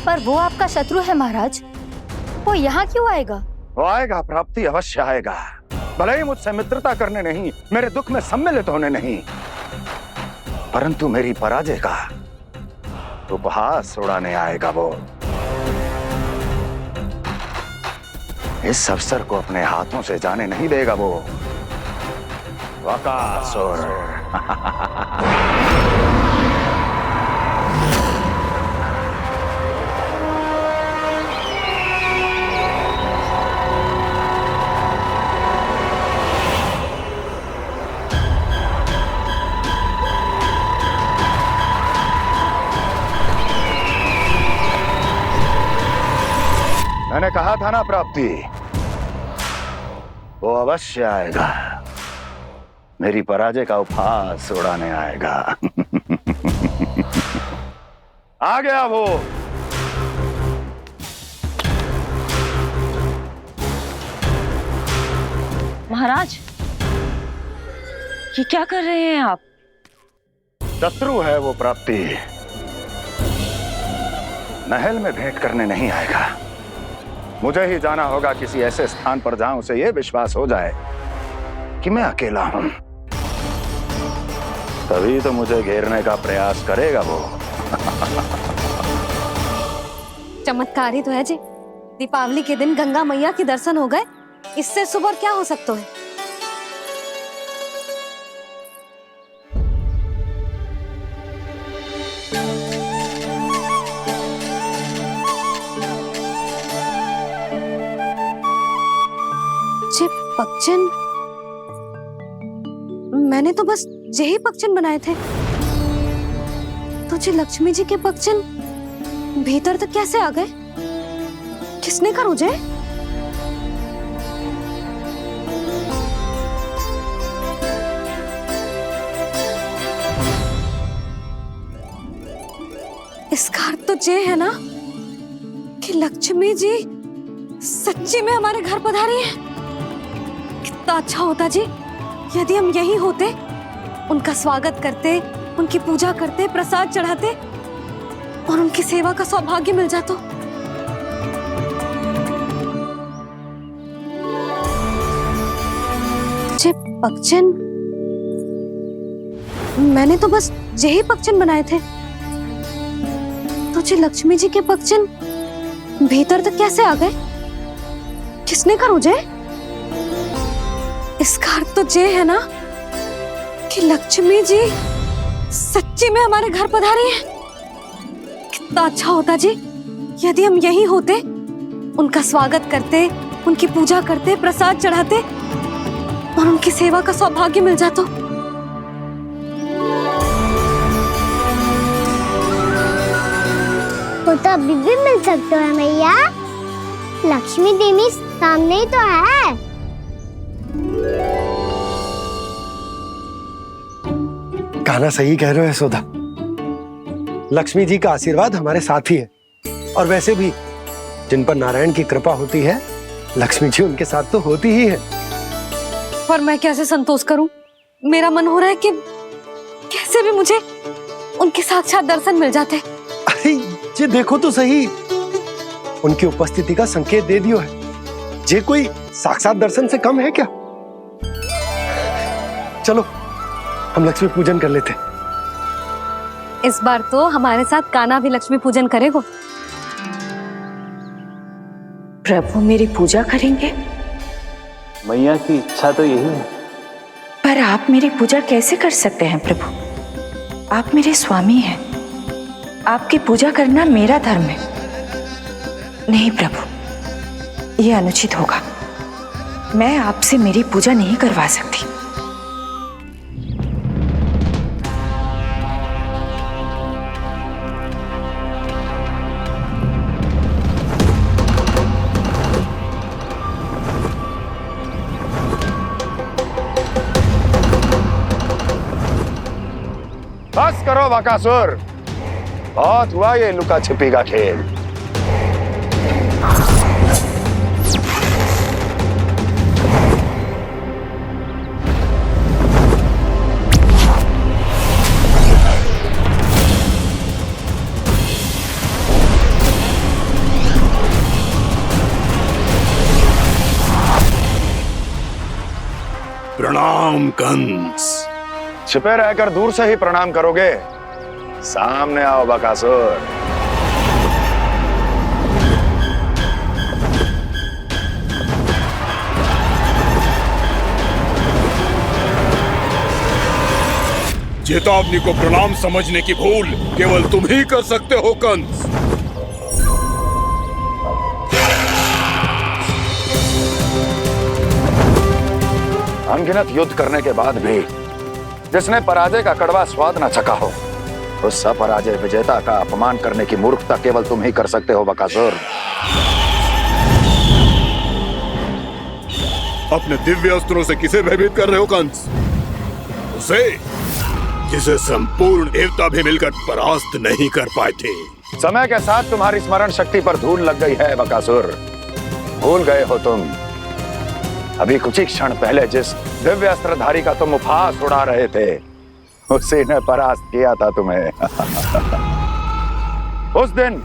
पर वो आपका शत्रु है महाराज, वो यहाँ क्यों आएगा? वो आएगा, प्राप्ति अवश्य आएगा। भले ही मुझसे मित्रता करने नहीं, मेरे दुख में सम्मिलित होने नहीं, परंतु मेरी पराजय का उपहास उड़ाने आएगा वो। इस अवसर को अपने हाथों से जाने नहीं देगा वो। वकासुर। मैंने कहा था ना प्राप्ति, वो अवश्य आएगा, मेरी पराजय का उपहास उड़ाने आएगा। आ गया वो। महाराज, ये क्या कर रहे हैं आप? शत्रु है वो प्राप्ति, महल में भेंट करने नहीं आएगा। मुझे ही जाना होगा किसी ऐसे स्थान पर जहां उसे यह विश्वास हो जाए कि मैं अकेला हूं, तभी तो मुझे घेरने का प्रयास करेगा वो। चमत्कार ही तो है जी। दीपावली के दिन गंगा मैया के दर्शन हो गए, इससे शुभ और क्या हो सकता है? पक्षन, मैंने तो बस यही पक्षन बनाए थे, तो जी लक्ष्मी जी के पक्षन भीतर तक कैसे आ गए? किसने करूं जे? इसका अर्थ तो ये है ना कि लक्ष्मी जी सच्ची में हमारे घर पधारी है। कितना अच्छा होता जी यदि हम यही होते, उनका स्वागत करते, उनकी पूजा करते, प्रसाद चढ़ाते और उनकी सेवा का सौभाग्य मिल जाता। जे पक्षन, मैंने तो बस यही पक्षन बनाए थे, तो जी लक्ष्मी जी के पक्षन भीतर तक कैसे आ गए? किसने करूं जे? इसका अर्थ तो ये है ना कि लक्ष्मी जी सच्ची में हमारे घर पधारी है। कितना अच्छा होता जी यदि हम यहीं होते, उनका स्वागत करते, उनकी पूजा करते, प्रसाद चढ़ाते और उनकी सेवा का सौभाग्य मिल जाता। वो तो अभी भी मिल सकते हैं मैया। लक्ष्मी देवी सामने ही तो है। कान्हा सही कह रहे हो यशोदा। लक्ष्मी जी का आशीर्वाद हमारे साथ ही है, और वैसे भी जिन पर नारायण की कृपा होती है, लक्ष्मी जी उनके साथ तो होती ही है। पर मैं कैसे संतोष करूं? मेरा मन हो रहा है कि कैसे भी मुझे उनके साक्षात दर्शन मिल जाते। अरे ये देखो तो सही, उनकी उपस्थिति का संकेत दे दियो है। ये कोई साक्षात दर्शन से कम है क्या? चलो हम लक्ष्मी पूजन कर लेते। इस बार तो हमारे साथ कान्हा भी लक्ष्मी पूजन करेगा। प्रभु मेरी पूजा करेंगे? मैया की इच्छा तो यही है। पर आप मेरी पूजा कैसे कर सकते हैं प्रभु? आप मेरे स्वामी हैं। आपकी पूजा करना मेरा धर्म है। नहीं प्रभु, यह अनुचित होगा। मैं आपसे मेरी पूजा नहीं करवा सकती। बस करो बकासुर, बहुत हुआ ये लुका छिपी का खेल। प्रणाम कंस। छिपे रहकर दूर से ही प्रणाम करोगे? सामने आओ बकासुर। चेतावनी को प्रणाम समझने की भूल केवल तुम ही कर सकते हो कंस। अनगिनत युद्ध करने के बाद भी जिसने पराजय का कड़वा स्वाद न चखा हो, उस अपराजय विजेता का अपमान करने की मूर्खता केवल तुम ही कर सकते हो बकासुर। अपने दिव्य अस्त्रों से किसे भयभीत कर रहे हो कंस? उसे जिसे संपूर्ण देवता भी मिलकर परास्त नहीं कर पाए थे। समय के साथ तुम्हारी स्मरण शक्ति पर धूल लग गई है बकासुर। भूल गए हो तुम अभी कुछ ही क्षण पहले जिस दिव्य अस्त्रधारी का तुम उपहास उड़ा रहे थे, उसी ने परास्त किया था तुम्हें। उस दिन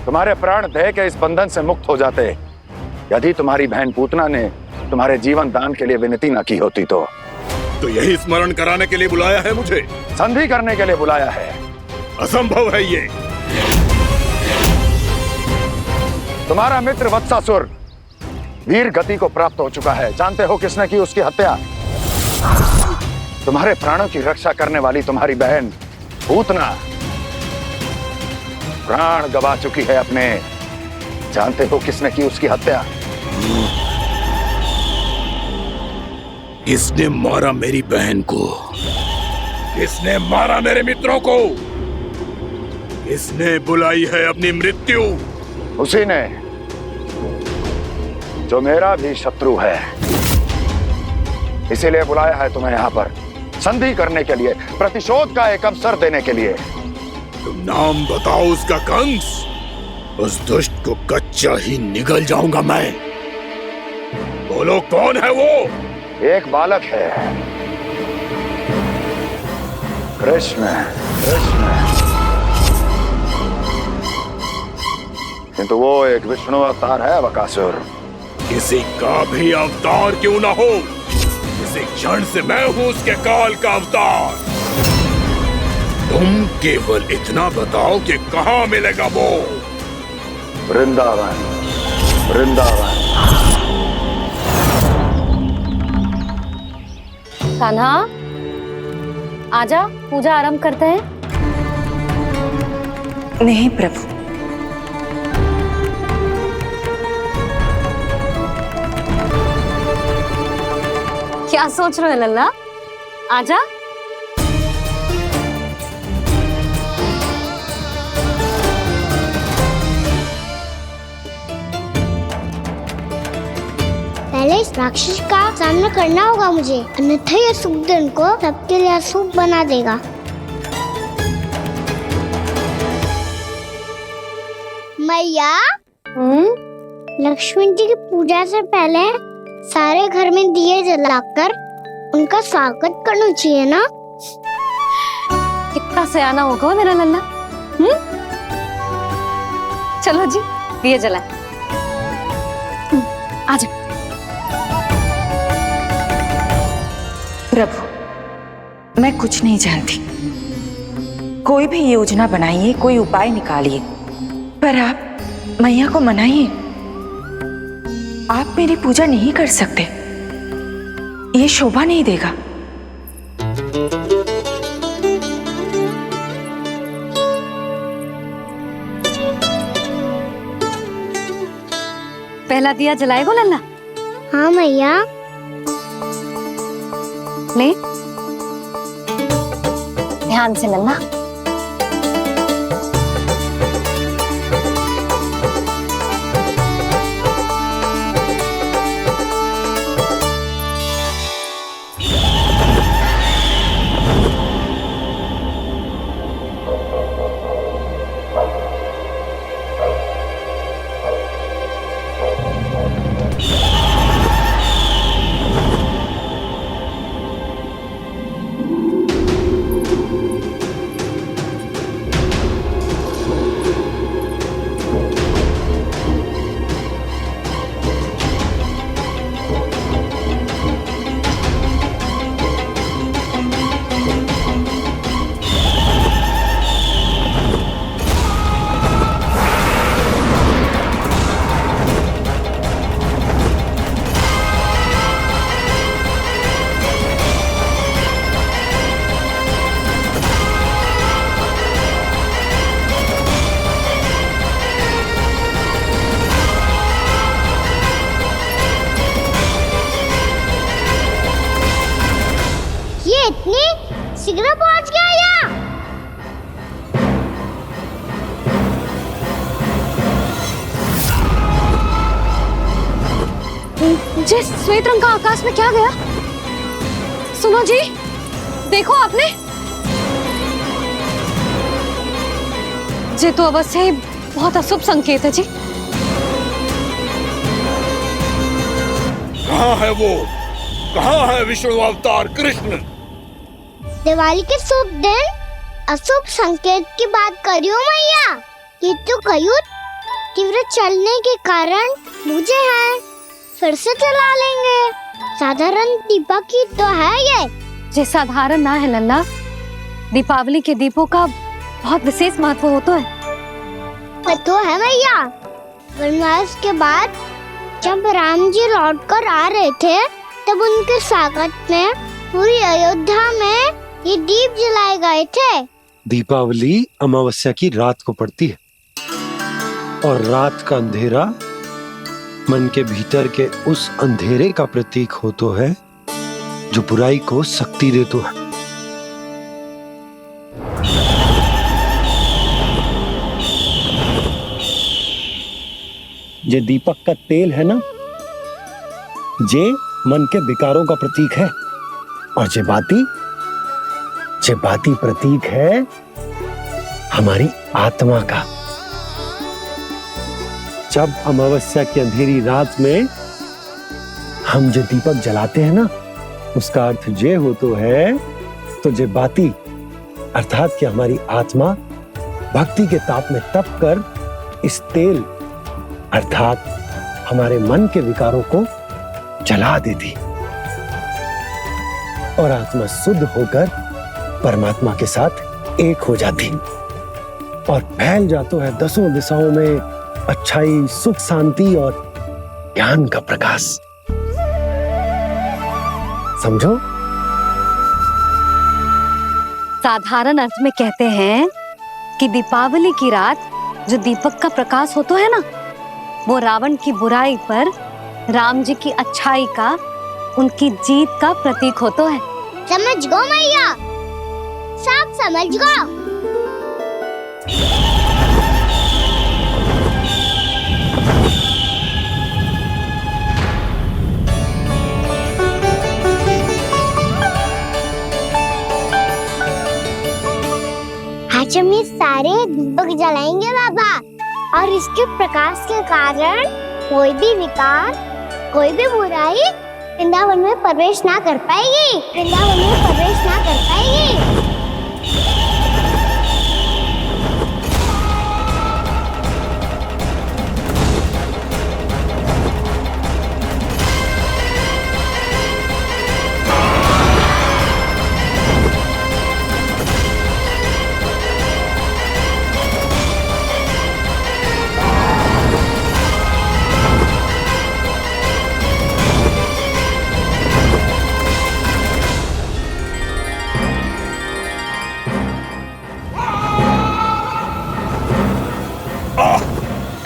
तुम्हारे प्राण देह के इस बंधन से मुक्त हो जाते यदि तुम्हारी बहन पूतना ने तुम्हारे जीवन दान के लिए विनती न की होती तो यही स्मरण कराने के लिए बुलाया है मुझे? संधि करने के लिए बुलाया है। असंभव है ये। तुम्हारा मित्र वत्सासुर वीर गति को प्राप्त हो चुका है। जानते हो किसने की उसकी हत्या? तुम्हारे प्राणों की रक्षा करने वाली तुम्हारी बहन पूतना प्राण गवा चुकी है अपने। जानते हो किसने की उसकी हत्या? किसने मारा मेरी बहन को? किसने मारा मेरे मित्रों को? किसने बुलाई है अपनी मृत्यु? उसी ने जो मेरा भी शत्रु है। इसीलिए बुलाया है तुम्हें यहाँ पर संधि करने के लिए, प्रतिशोध का एक अवसर देने के लिए। तुम नाम बताओ उसका कंस। उस दुष्ट को कच्चा ही निगल जाऊंगा मैं। बोलो कौन है वो? एक बालक है, कृष्ण। किंतु वो एक विष्णु अवतार है बकासुर। किसी का भी अवतार क्यों ना हो, इसी क्षण से मैं हूं उसके काल का अवतार। तुम केवल इतना बताओ कि कहां मिलेगा वो? वृंदावन। वृंदावन। कान्हा, आजा पूजा आरंभ करते हैं। नहीं प्रभु, क्या सोच रहे हो लल्ला? आजा। पहले इस राक्षस का सामना करना होगा मुझे, अन्यथा ये शुभ दिन को सबके लिए अशुभ बना देगा। मैया, लक्ष्मी जी की पूजा से पहले सारे घर में दिए जलाकर उनका स्वागत करना चाहिए ना? कितना सयाना होगा मेरा लल्ला। चलो जी दिए जलाए। आजा। प्रभु, मैं कुछ नहीं जानती। कोई भी योजना बनाइए, कोई उपाय निकालिए, पर आप मैया को मनाइए। आप मेरी पूजा नहीं कर सकते, ये शोभा नहीं देगा। पहला दिया जलाएगो लल्ला? हाँ मैया। ले ध्यान से लल्ला। शीघ्र पहुंच गया यहाँ। जी श्वेत रंग का आकाश में क्या गया? सुनो जी, देखो आपने, ये तो अवश्य ही बहुत अशुभ संकेत है जी। कहाँ है वो? कहाँ है विष्णु अवतार कृष्ण? दिवाली के शुभ दिन अशुभ संकेत की बात कर रही हूँ मैया। ये तो कयूत तीव्र चलने के कारण मुझे है, फिर से चला लेंगे। साधारण दीपक ही तो है ये साधारण ना है लल्ला, दीपावली के दीपों का बहुत विशेष महत्व होता है। तो है मैया, वनवास के बाद जब राम जी लौट कर आ रहे थे तब उनके स्वागत में पूरी अयोध्या में ये दीप जलाए गए थे। दीपावली अमावस्या की रात को पड़ती है और रात का अंधेरा मन के भीतर के उस अंधेरे का प्रतीक हो तो है जो बुराई को शक्ति दे तो है। ये दीपक का तेल है ना, जे मन के विकारों का प्रतीक है, और जे बाती प्रतीक है हमारी आत्मा का। जब अमावस्या की अंधेरी रात में हम जो दीपक जलाते हैं ना, उसका अर्थ ये हो तो है, तो जे बाती अर्थात कि हमारी आत्मा भक्ति के ताप में तप कर इस तेल अर्थात हमारे मन के विकारों को जला देती और आत्मा शुद्ध होकर परमात्मा के साथ एक हो जाती और फैल जाता है दसों दिशाओं में अच्छाई, सुख, शांति और ज्ञान का प्रकाश। समझो? साधारण अर्थ में कहते हैं कि दीपावली की रात जो दीपक का प्रकाश होता है ना, वो रावण की बुराई पर राम जी की अच्छाई का, उनकी जीत का प्रतीक होता है। समझ गो मैया, सब समझ गो। आज हम ये सारे दीपक जलाएंगे बाबा, और इसके प्रकाश के कारण कोई भी विकार, कोई भी बुराई वृंदावन में प्रवेश ना कर पाएगी, वृंदावन में प्रवेश ना कर पाएगी।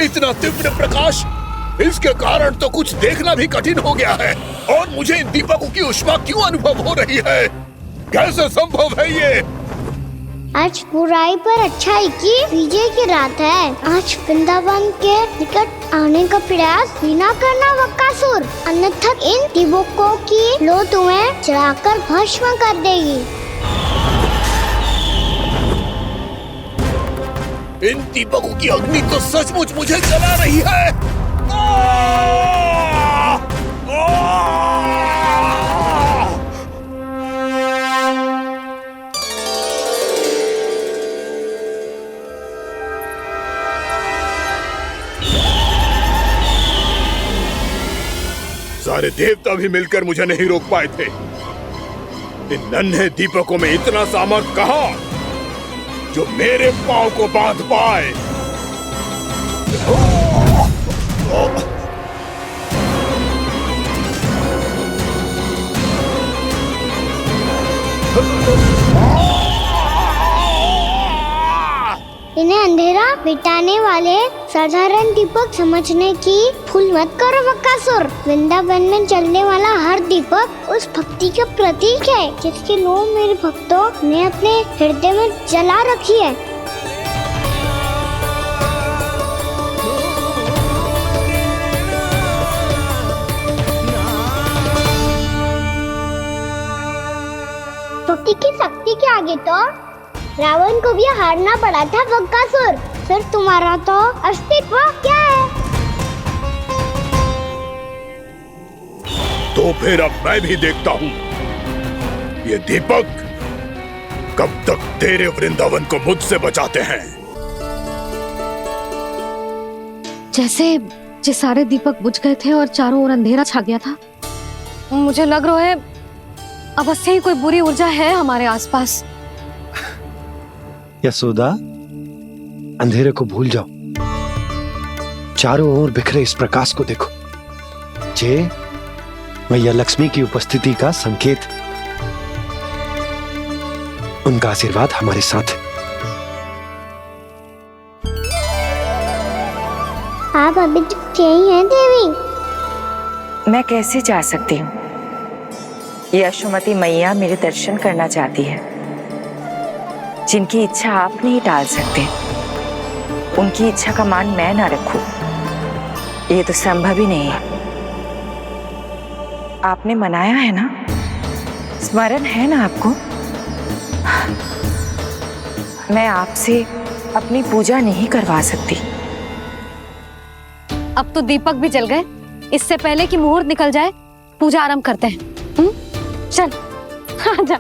इतना तीव्र प्रकाश, इसके कारण तो कुछ देखना भी कठिन हो गया है। और मुझे इन दीपकों की ऊष्मा क्यों अनुभव हो रही है? कैसे संभव है ये? आज बुराई पर अच्छाई की विजय की रात है। आज वृंदावन के निकट आने का प्रयास भी ना करना बकासुर, अन्यथा इन दीपकों की लो तुम्हें जलाकर भस्म कर देगी। इन दीपकों की अग्नि तो सचमुच मुझे जला रही है। सारे देवता भी मिलकर मुझे नहीं रोक पाए थे। इन नन्हे दीपकों में इतना सामर्थ्य कहां जो मेरे पांव को बांध पाए। इन्हें अंधेरा मिटाने वाले साधारण दीपक समझने की भूल मत करो बकासुर। वृंदावन में जलने वाला हर दीपक उस भक्ति का प्रतीक है जिसकी लो मेरे भक्तों ने अपने हृदय में जला रखी है। भक्ति की शक्ति के आगे तो रावण को भी हारना पड़ा था बकासुर। फिर तुम्हारा तो अस्तित्व क्या है? तो फिर अब मैं भी देखता हूँ ये दीपक कब तक तेरे वृंदावन को मुझसे बचाते हैं। जैसे ये सारे दीपक बुझ गए थे और चारों ओर अंधेरा छा गया था, मुझे लग रहा है अवश्य ही कोई बुरी ऊर्जा है हमारे आसपास। यशोदा, अंधेरे को भूल जाओ, चारों ओर बिखरे इस प्रकाश को देखो। जे मैया लक्ष्मी की उपस्थिति का संकेत, उनका आशीर्वाद हमारे साथ है। आप अभी तक यही हैं देवी? मैं कैसे जा सकती हूँ? यशोमती मैया मेरे दर्शन करना चाहती है। जिनकी इच्छा आप नहीं टाल सकते, उनकी इच्छा का मान मैं ना रखूं, ये तो संभव ही नहीं है। आपने मनाया है ना, स्मरण है ना आपको? मैं आपसे अपनी पूजा नहीं करवा सकती। अब तो दीपक भी जल गए, इससे पहले कि मुहूर्त निकल जाए पूजा आरंभ करते हैं। चल आजा।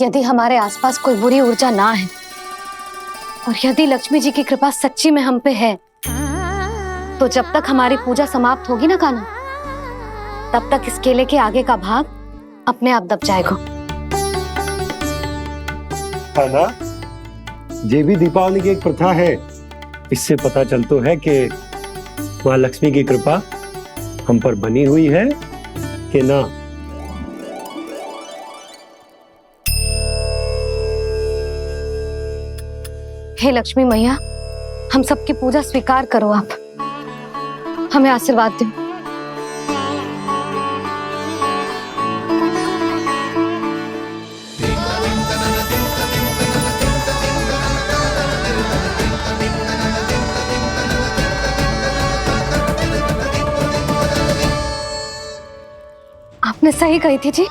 यदि हमारे आसपास कोई बुरी ऊर्जा ना है और यदि लक्ष्मी जी की कृपा सच्ची में हम पे है, तो जब तक हमारी पूजा समाप्त होगी ना कान्हा, तब तक इस केले के आगे का भाग अपने आप दब जाएगा। है ना? ये भी दीपावली की एक प्रथा है। इससे पता चलता है कि माँ लक्ष्मी की कृपा हम पर बनी हुई है कि ना। हे लक्ष्मी मैया, हम सबकी पूजा स्वीकार करो, आप हमें आशीर्वाद दो। आपने सही कही थी जी,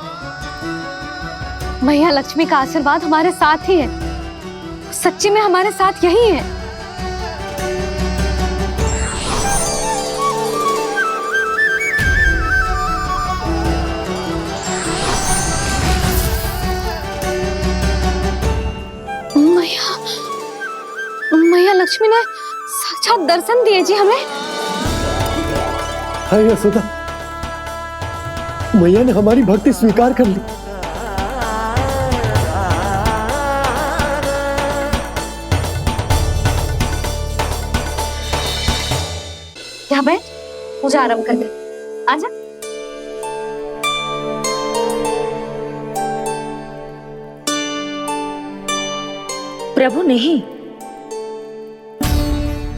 मैया लक्ष्मी का आशीर्वाद हमारे साथ ही है, सच्ची में हमारे साथ यही है। मैया लक्ष्मी ने साक्षात दर्शन दिए जी हमें। हाय यशोदा, मैया ने हमारी भक्ति स्वीकार कर ली। क्या बैठ, पूजा आरंभ कर दे। आजा। प्रभु नहीं,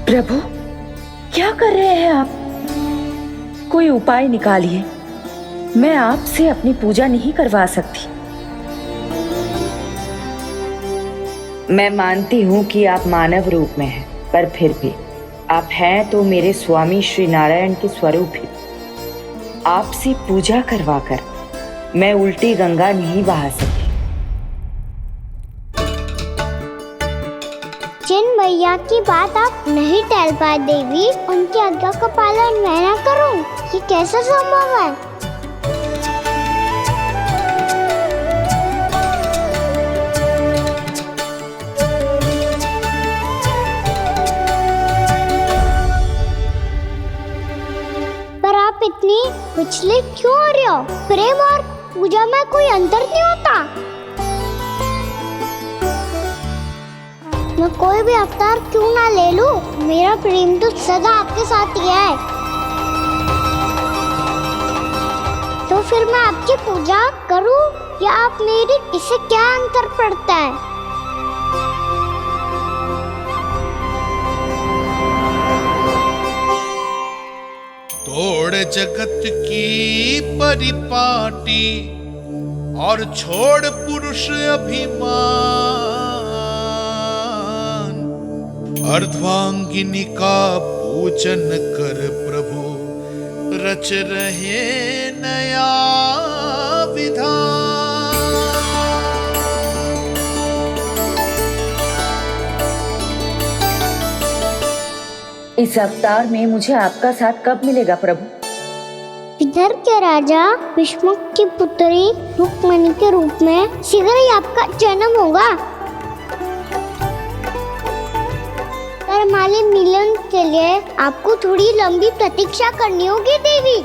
प्रभु क्या कर रहे हैं आप? कोई उपाय निकालिए, मैं आपसे अपनी पूजा नहीं करवा सकती। मैं मानती हूँ कि आप मानव रूप में हैं, पर फिर भी आप हैं तो मेरे स्वामी श्री नारायण के स्वरूप ही। आपसे पूजा करवाकर मैं उल्टी गंगा नहीं बहा सकती। जिन मैया की बात आप नहीं टल पाए देवी, उनकी आज्ञा का पालन मैं ना करूं, ये कैसे संभव है? पर आप इतनी विचलित क्यों हो रहे हो? प्रेम और पूजा में कोई अंतर नहीं होता। मैं कोई भी अवतार क्यों ना ले लूं, मेरा प्रेम तो सदा आपके साथ ही है। तो फिर मैं आपकी पूजा करूं या आप मेरी, इससे क्या अंतर पड़ता है? तोड़ जगत की परिपाटी और छोड़ पुरुष अभिमान, अर्धांगिनी का पूजन कर प्रभु रच रहे नया विधान। इस अवतार में मुझे आपका साथ कब मिलेगा प्रभु? इधर के राजा विष्णुमुख की पुत्री रुक्मणी के रूप में शीघ्र ही आपका जन्म होगा। हमारे मिलन के लिए आपको थोड़ी लंबी प्रतीक्षा करनी होगी देवी,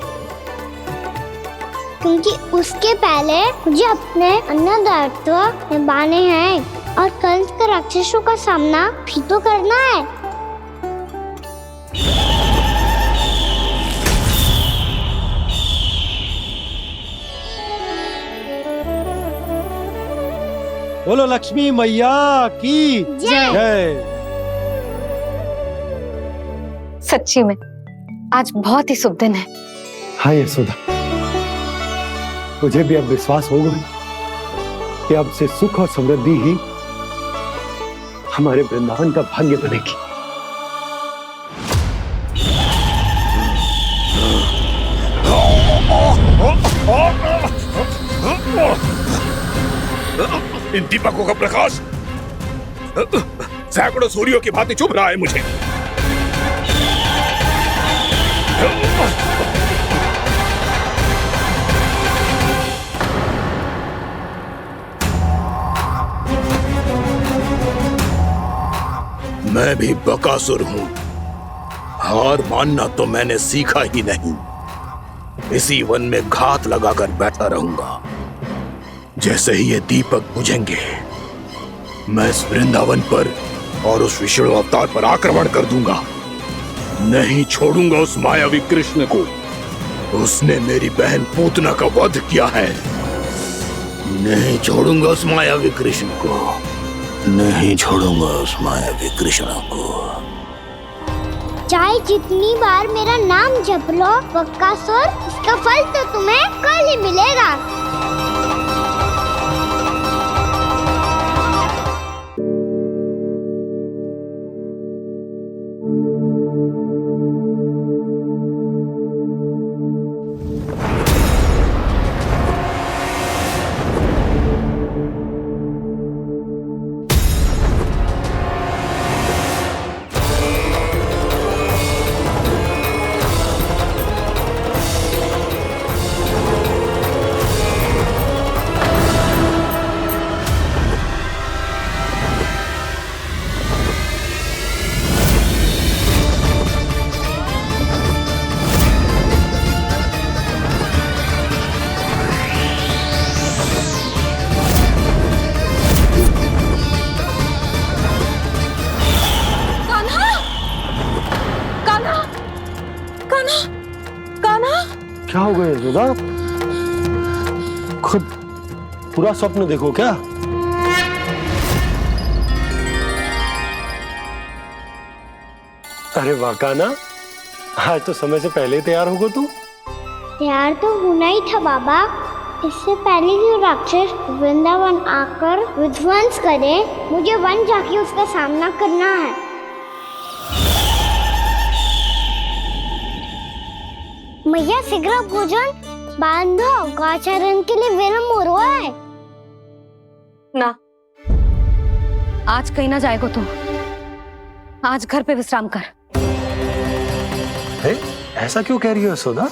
क्योंकि उसके पहले मुझे अपने अन्य दायित्व निभाने हैं और कंस के राक्षसों का सामना भी तो करना है। बोलो लक्ष्मी मैया की जय। सच्ची में आज बहुत ही शुभ दिन है। हाँ यशोदा, मुझे भी अब विश्वास हो गया कि अब से सुख और समृद्धि ही हमारे वृंदावन का भाग्य बनेगी। इन दीपकों का प्रकाश सैकड़ों सूर्यों की भांति चुभ रहा है मुझे। मैं भी बकासुर हूं, हार मानना तो मैंने सीखा ही नहीं। इसी वन में घात लगाकर बैठा रहूंगा। जैसे ही ये दीपक बुझेंगे, मैं इस वृंदावन पर और उस विष्णु अवतार पर आक्रमण कर दूंगा। नहीं छोड़ूंगा उस मायावी कृष्ण को। उसने मेरी बहन पूतना का वध किया है। नहीं छोड़ूंगा उस मायावी कृष्ण को। नहीं छोड़ूंगा उस मायावी कृष्ण को। चाहे जितनी बार मेरा नाम जप लो बक्कासुर, इसका फल तो तुम्हें कल ही मिलेगा। क्या हो गया यशोदा? खुद पूरा स्वप्न देखो क्या? अरे वाकाना, आज तो समय से पहले ही तैयार होगा तू। तैयार तो होना ही था बाबा। इससे पहले कि राक्षस वृंदावन आकर विध्वंस करे, मुझे वन जाके उसका सामना करना है। मैया शीघ्र भोजन बांधो, गौचरण के लिए विलंब हो रहा है। ना, आज कहीं ना जाएगा तुम। आज घर पे विश्राम कर। ऐसा क्यों कह रही हो यशोदा?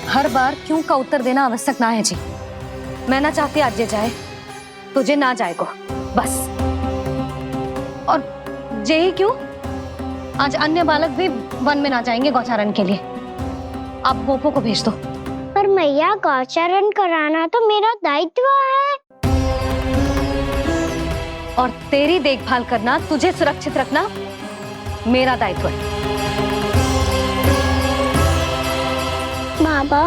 हर बार क्यों का उत्तर देना आवश्यक ना है जी। मैं ना चाहती आज ये जाए, तुझे ना जाएगा बस। और यही क्यों, आज अन्य बालक भी वन में ना जाएंगे गौचारण के लिए। आप गोपो को भेज दो। पर मैया गौचारण कराना तो मेरा दायित्व है। और तेरी देखभाल करना, तुझे सुरक्षित रखना मेरा दायित्व है। बाबा,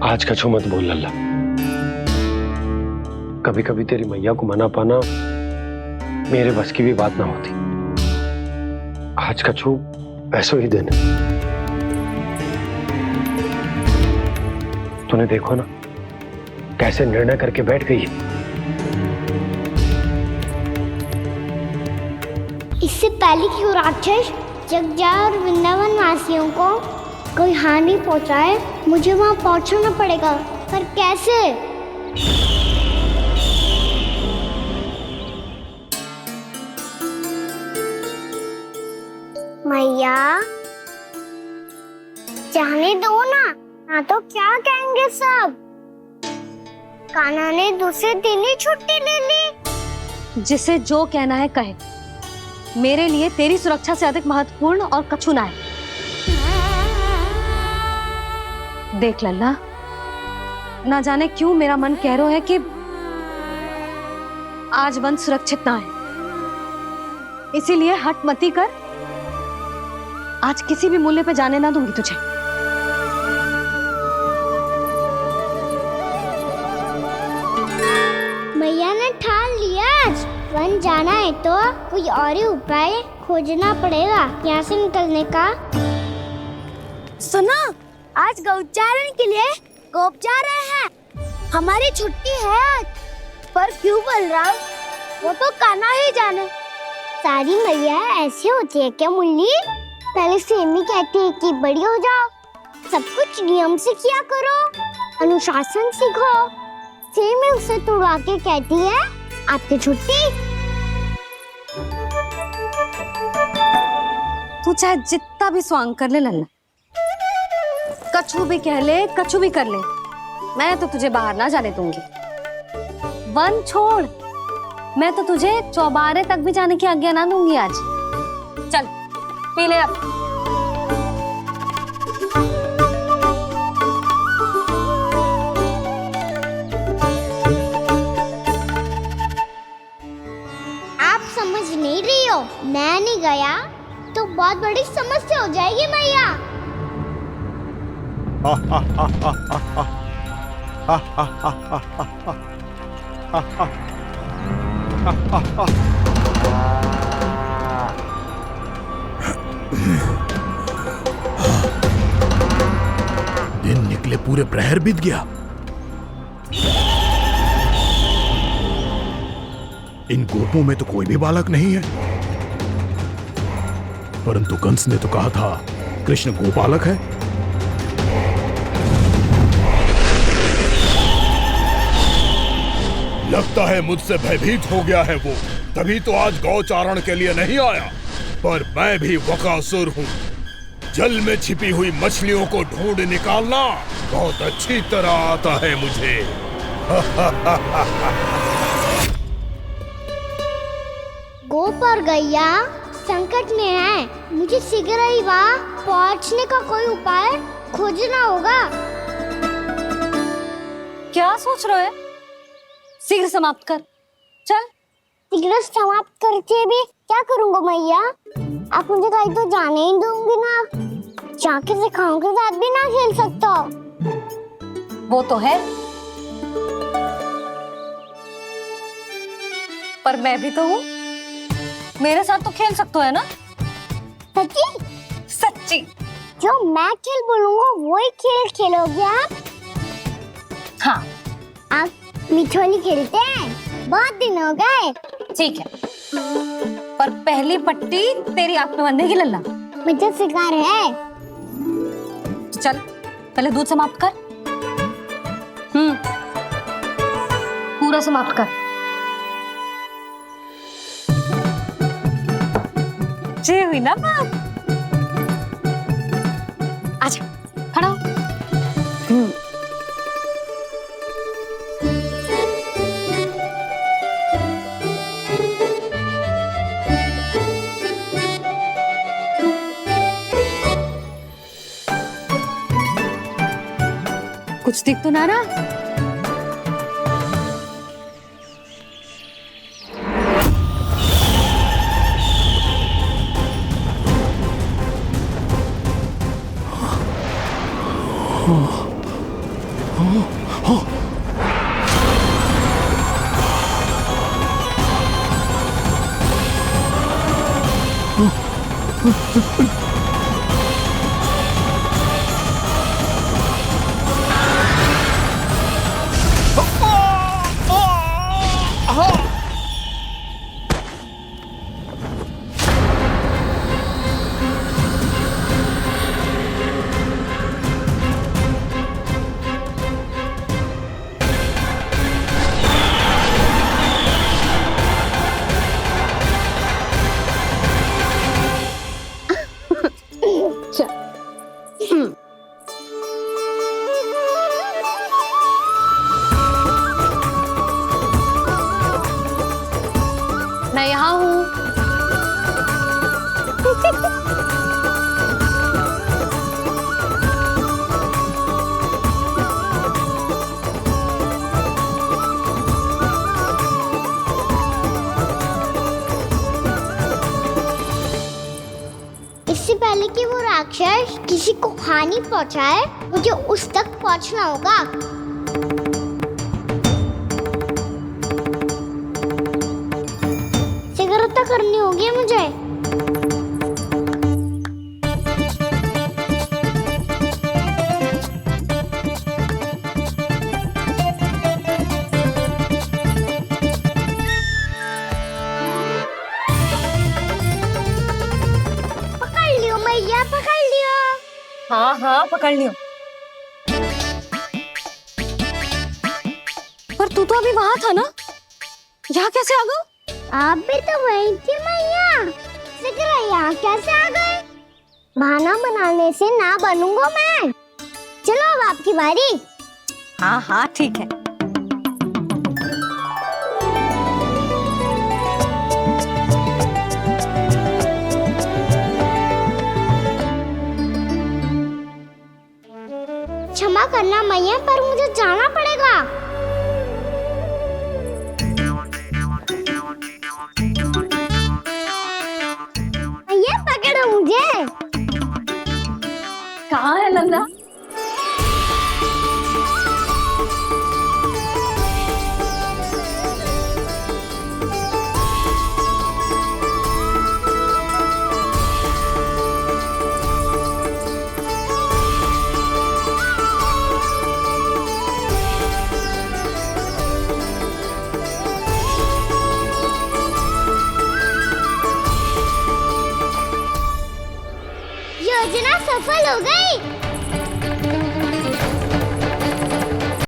आज कछु मत बोल लल्ला। कभी कभी तेरी मैया को मना पाना मेरे बस की भी बात ना होती। आज कछु ऐसो ही दिन। तूने देखो ना कैसे निर्णय करके बैठ गई है। इससे पहले कि वो राक्षस जगजा और वृंदावन वासियों को कोई हानि पहुंचाए, मुझे वहां पहुंचना पड़ेगा। पर कैसे? मैया, जाने दो ना तो क्या कहेंगे सब। कान्हा ने दूसरे दिन ही छुट्टी ले ली। जिसे जो कहना है कहे। मेरे लिए तेरी सुरक्षा से अधिक महत्वपूर्ण और कछु ना है। देख लल्ला, ना जाने क्यों मेरा मन कह रहा है कि आज वन सुरक्षित ना है। इसीलिए हट मती कर। आज किसी भी मूल्य पे जाने ना दूंगी तुझे। मैया ने ठान लिया, आज वन जाना है तो कोई और ही उपाय खोजना पड़ेगा यहाँ से निकलने का। सुनो, आज गौचारण के लिए गोप जा रहे हैं। हमारी छुट्टी है आज। पर क्यों बलराम? वो तो कान्हा ही जाने। सारी मैया ऐसी होती है क्या मुन्नी? पहले सेमी कहती है कि बड़ी हो जाओ, सब कुछ नियम से किया करो, अनुशासन सीखो। सेमी उसे तुड़वा के कहती है आपकी छुट्टी। तू चाहे जितना भी स्वांग कर ले लल्ला, कछु भी कह ले, कछु भी कर ले, मैं तो तुझे बाहर ना जाने दूंगी। वन छोड़, मैं तो तुझे चौबारे तक भी जाने की आज्ञा ना दूंगी आज। चल पी ले अब। बहुत बड़ी समस्या हो जाएगी मैया। दिन निकले पूरे प्रहर बीत गया। इन गोपों में तो कोई भी बालक नहीं है, परंतु कंस ने तो कहा था कृष्ण गोपालक है। लगता है मुझसे भयभीत हो गया है वो, तभी तो आज गौचारण के लिए नहीं आया। पर मैं भी बकासुर हूँ, जल में छिपी हुई मछलियों को ढूंढ निकालना बहुत अच्छी तरह आता है मुझे। गोप और गैया संकट में है, मुझे शीघ्र ही वहाँ पहुँचने का कोई उपाय खोजना होगा। क्या सोच रहे हो? शीघ्र समाप्त कर, चल। शीघ्र समाप्त करके भी क्या करूँगा मैया? आप मुझे कहीं तो जाने ही दूंगी ना, जाके सिखाओं के साथ भी ना खेल सकता। वो तो है, पर मैं भी तो हूँ, मेरे साथ तो खेल सकते हो, है ना? सच्ची? सच्ची। जो मैं खेल बोलूँगा वही खेल खेलोगे आप? हाँ। आप मिठोली खेलते हैं? बहुत दिन हो गए। ठीक है, पर पहली पट्टी तेरी आंख में बंधेगी लल्ला। मुझे शिकार है। चल, पहले दूध समाप्त कर। पूरा समाप्त कर। जी हुई ना बात? आजा, खड़ा हो। कुछ दिख तो ना रहा? मैं यहाँ हूँ। इससे पहले कि वो राक्षस किसी को हानि पहुंचाए, मुझे उस तक पहुंचना होगा। शीघ्रता करनी होगी मुझे। पकड़ लियो मैया, पकड़ लियो। हाँ हाँ, पकड़ लियो। पर तू तो अभी वहां था ना, यहाँ कैसे आ गया? आप भी तो वही थी मैया, शीघ्र यहाँ कैसे आ गए? बहाना बनाने से ना बनूंगा मैं। चलो अब आपकी बारी। हाँ हाँ ठीक है। क्षमा करना मैया, पर मुझे जाना पड़ेगा। मैया पकड़ो मुझे। ये कहाँ है नंदा? योजना सफल हो गई।